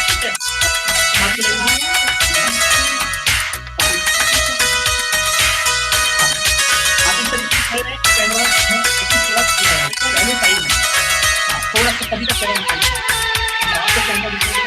ठीक है, बाकी लोग कैमरा पहले साइड में थोड़ा सा कभी तक आपको कैमरा दिखेगा।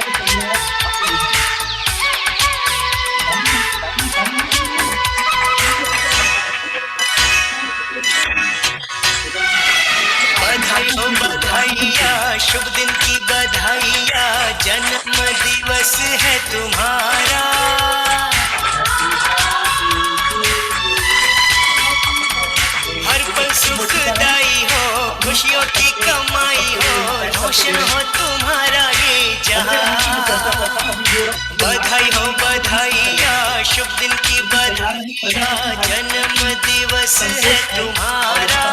बधाई हो बधाइया, शुभ दिन की बधाइया, जन्म दिवस है तुम्हारा। हर पल सुखदाई हो, खुशियों की कमाई हो, रोशन हो तुम्हारा ये जहां। बधाई हो बधाइया, शुभ दिन की बधाइया, जन्म दिवस है तुम्हारा।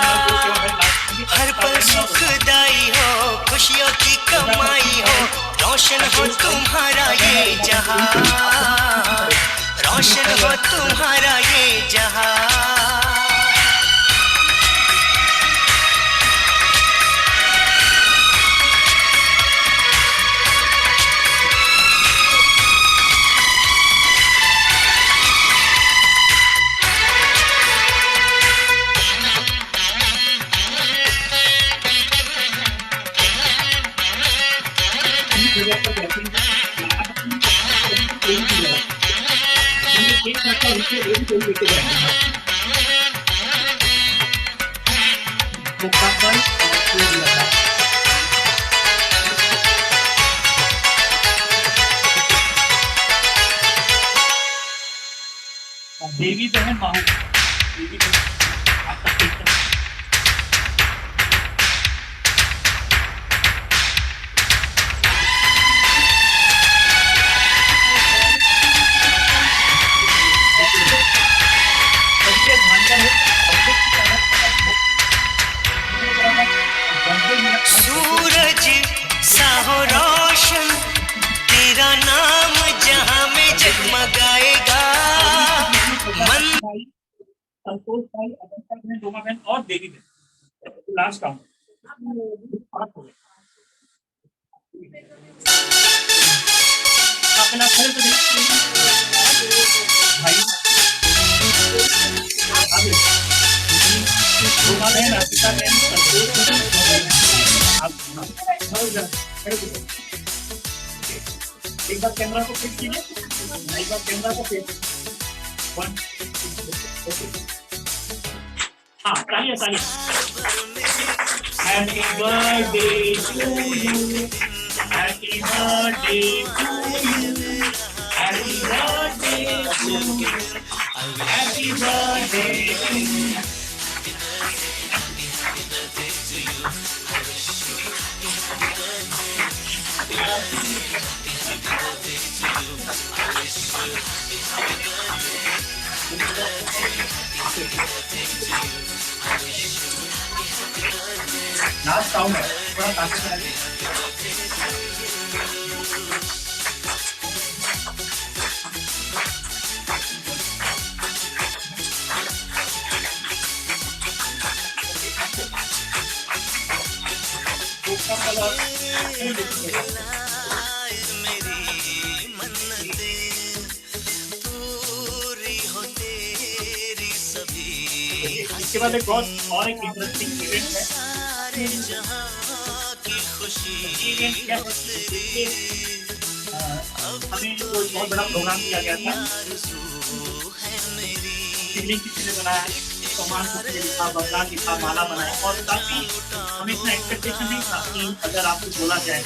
हर पल सुखदाई हो, खुशियों की कमाई हो, रोशन हो तुम्हारा ये जहां, रोशन हो तुम्हारा ये जहां। देवी बहन माहू, देवी बहन आपका कीर्तन। सूरज साहो रोशन, तेरा नाम जहां में जगमगाएगा। मन संतोष भाई, अवस्था बहन, डोमा बहन और देवी बहन, लास्ट काउंट। अपना खड़े तो देखिए भाई, डोमा बहन, अर्पिता बहन, संतोष बहन, आप एक बार कैमरा को फिट कीजिए, एक बार कैमरा को फिट। हाँ, तालियां तालियां। Happy birthday to you, happy birthday to you, happy birthday to you, happy birthday to you. Last sound है, थोड़ा ताकत लगाइए। इसके बाद एक और एक इंटरेस्टिंग इवेंट है। इवेंट क्या है? हमें तो बहुत बड़ा प्रोग्राम किया गया था। शिवलिंग किसी ने बनाया, सामान किसी ने लिखा, बगला लिखा, माला बनाया, और काफी हमें इतना एक्सपेक्टेशन नहीं था कि अगर आपको बोला जाए।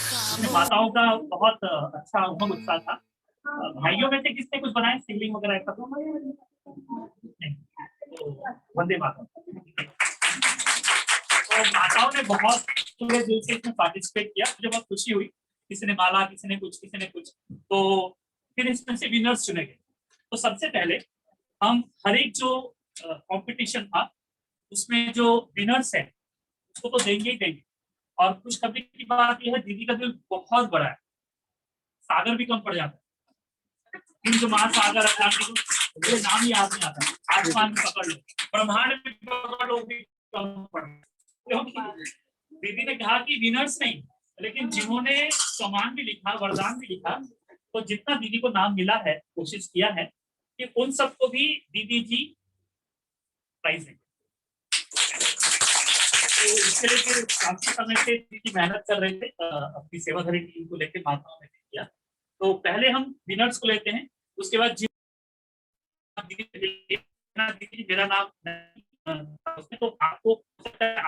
माताओं का बहुत अच्छा उमंग उत्साह था। भाइयों में से किसने कुछ बनाया शिवलिंग वगैरह ऐसा? वंदे मातरम। तो माताओं ने बहुत पूरे दिल से इसमें पार्टिसिपेट किया, मुझे बहुत खुशी हुई। किसी ने माला, किसी ने कुछ, किसी ने कुछ। तो फिर इसमें से विनर्स चुने गए। तो सबसे पहले हम हर एक जो कंपटीशन था उसमें जो विनर्स है उसको तो देंगे ही देंगे। और कुछ खबरी की बात यह है, दीदी का दिल बहुत बड़ा है, सागर भी कम पड़ जाता है। इन जो महासागर अटलांटिक, मुझे नाम ही याद नहीं आता, आसमान में पकड़ लो, ब्रह्मांड में पकड़ लो, भी कम पड़। क्योंकि दीदी ने कहा कि विनर्स नहीं, लेकिन जिन्होंने सम्मान भी लिखा, वरदान भी लिखा, तो जितना दीदी को नाम मिला है, कोशिश किया है कि उन सबको भी दीदी जी प्राइज देंगे। तो इसके लिए काफी समय से दीदी मेहनत कर रहे थे अपनी सेवाधारी टीम को लेकर, महात्मा ने किया। तो पहले हम विनर्स को लेते हैं, उसके बाद दीदी मेरा नाम उसमें, तो आपको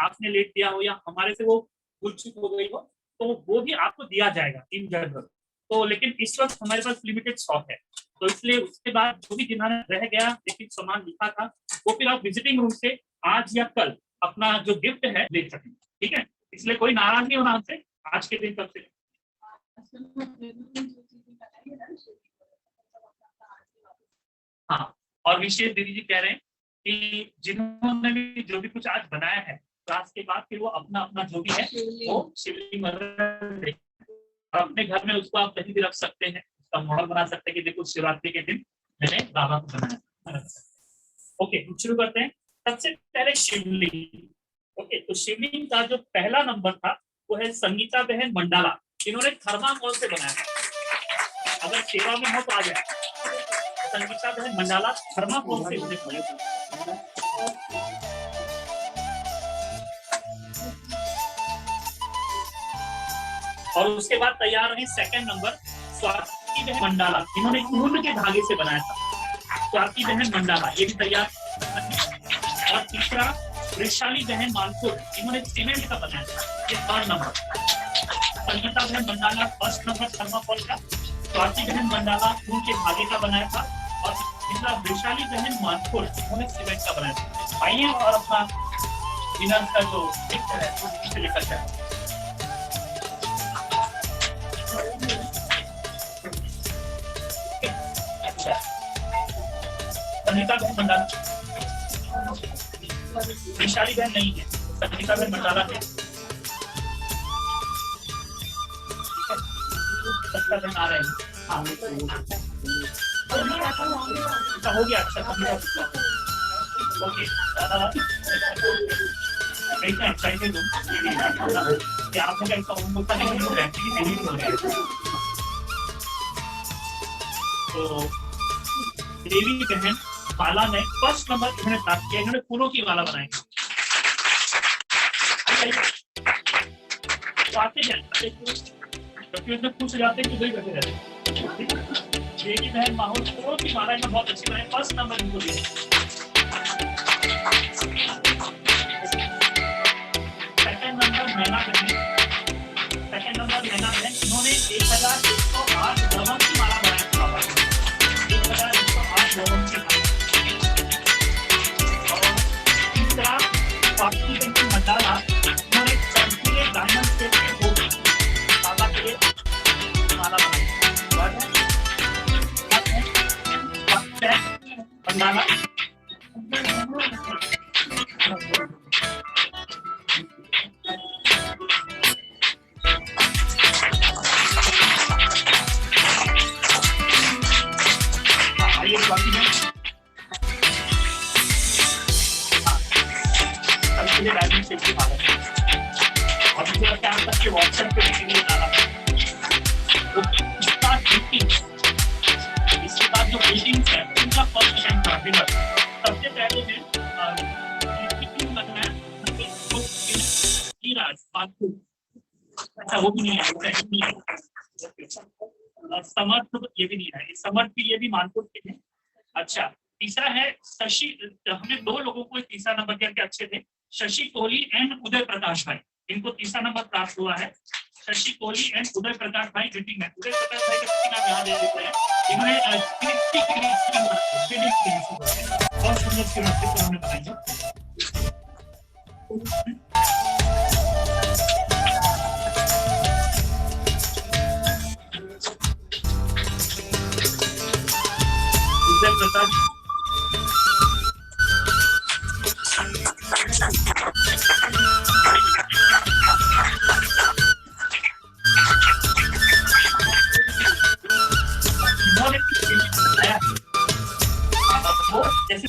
आपने लेट दिया हो या हमारे से वो भूल चूक हो गई हो, तो वो भी आपको दिया जाएगा इन जनरल। तो लेकिन इस वक्त हमारे पास लिमिटेड स्टॉक है, तो इसलिए उसके बाद जो भी जिन्होंने रह गया लेकिन सामान लिखा था, वो फिर आप विजिटिंग रूम से आज या कल अपना जो गिफ्ट है ले सकेंगे, ठीक है। इसलिए कोई नाराज नहीं होना हमसे आज के दिन तक से। हाँ, और विशेष दीदी जी कह रहे हैं कि जिन्होंने भी जो भी कुछ आज बनाया है, क्लास के बाद फिर वो अपना अपना जो भी है वो शिवलिंग और अपने घर में उसको आप कहीं भी रख सकते हैं, उसका मॉडल बना सकते हैं कि देखो शिवरात्रि के दिन मैंने बाबा को बनाया। ओके, शुरू करते हैं। सबसे पहले शिवलिंग। ओके, तो शिवलिंग का जो पहला नंबर था वो है संगीता बहन मंडाला, इन्होंने थर्माकोल से बनाया था। अगर सेवा में हो तो आ जाए। संगीता बहन मंडाला थर्माकोल से बनाया। और उसके बाद तैयार रहे सेकंड नंबर स्वाति बहन मंडाला, इन्होंने ऊन के धागे से बनाया था। स्वाति बहन मंडाला ये भी तैयार। और तीसरा वृषाली बहन मानपुर, इन्होंने सीमेंट का बनाया था, ये थर्ड नंबर। संगीता बहन मंडाला फर्स्ट नंबर थर्माकोल का, स्वाति बहन मंडाला ऊन के धागे का बनाया था, और तीसरा वृषाली बहन मानपुर, इन्होंने सीमेंट का बनाया था। आइए और अपना विनर का जो गिफ्ट है वो नीचे लेकर जाए। संगीता बहन मंडाला, वैशाली बहन नहीं है, संगीता बहन मंडाला है। सबका बहन आ रहे हैं। हाँ, हो गया। अच्छा, ओके, आपने कैसा उनको नहीं हो रहा है। तो देवी बहन माला ने फर्स्ट नंबर इन्होंने प्राप्त किया, इन्होंने फूलों की माला बनाई। तो आते जाते खुश हो जाते कि बैठे रहते। देवी बहन माहौल फूलों की माला इन्होंने बहुत अच्छी बनाई, फर्स्ट नंबर इनको दिया। सेकंड नंबर मैना बहन, इन्होंने 1108 दमन की माला बनाई। 1108 दमन की माला। मंडाला उन्होंने चमकीले डायमंड शेप के फूल बाबा के लिए माला बनाई। मंडाला आइए बाकी में डायमंड शेप की माला। और मुझे लगता है आपके व्हाट्सएप पे लिखेंगे डाला वो इसका मीटिंग, इसके बाद जो मीटिंग्स है उनका फर्स्ट टाइम था विनर। सबसे पहले है मीटिंग करना है नीरज मानपुर। अच्छा, वो भी नहीं है, समर्थ ये भी नहीं है, समर्थ भी ये भी मानपुर के हैं। अच्छा, तीसरा है शशि, हमने दो लोगों को तीसरा नंबर दिया के अच्छे थे, शशि कोहली एंड उदय प्रकाश भाई, इनको तीसरा नंबर प्राप्त हुआ है। शशि कोहली एंड उदय प्रकाश भाई मीटिंग में, उदय प्रकाश भाई का नाम यहाँ दे देते हैं। इन्होंने बहुत सुंदर बनाई। उदय प्रकाश जैसे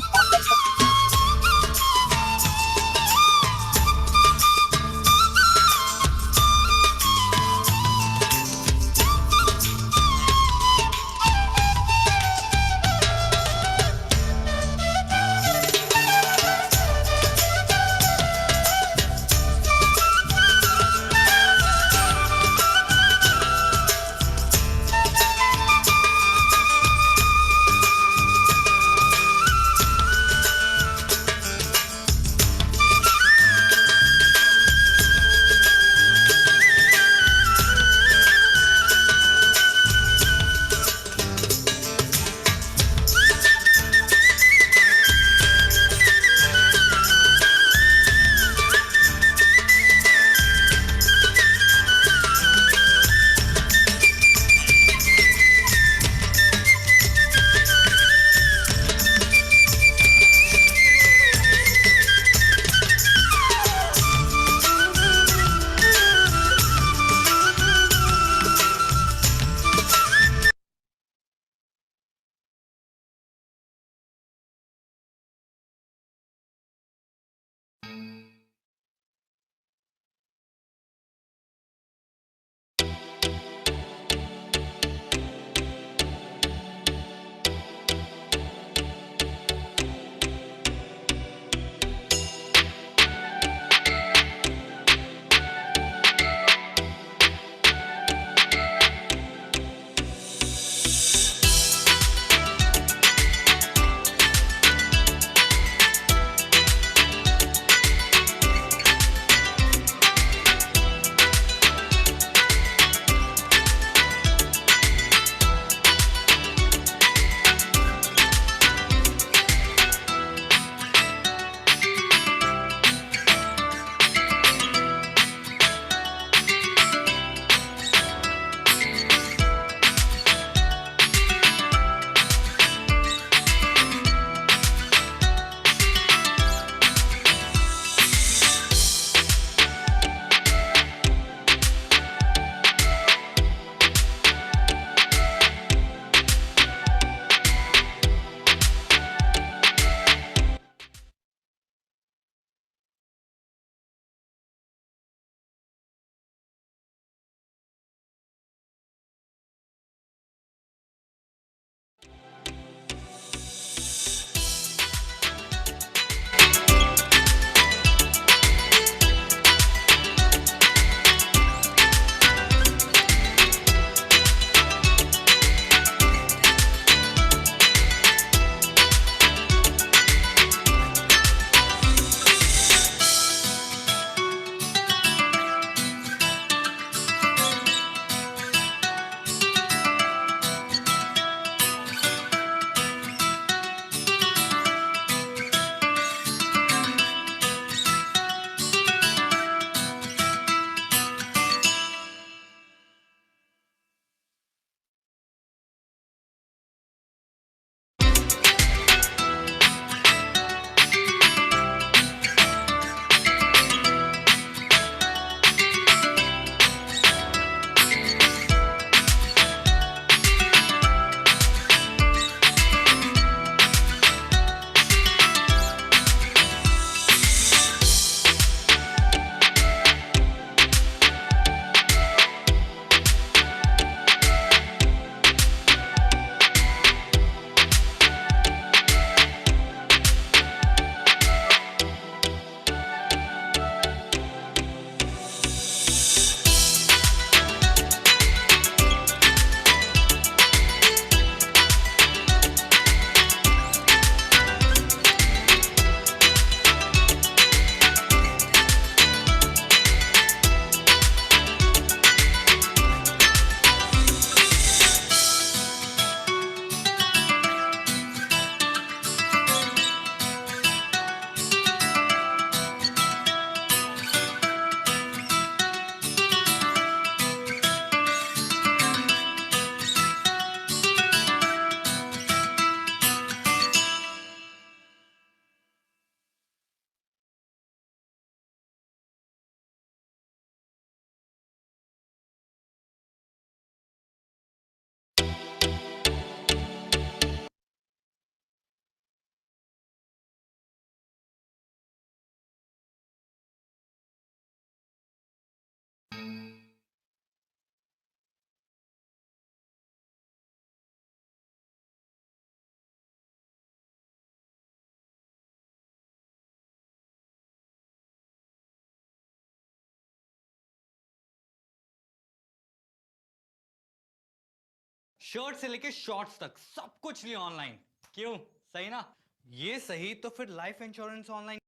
शर्ट से लेके शॉर्ट्स तक सब कुछ लिए ऑनलाइन। क्यों, सही ना? ये सही तो फिर लाइफ इंश्योरेंस ऑनलाइन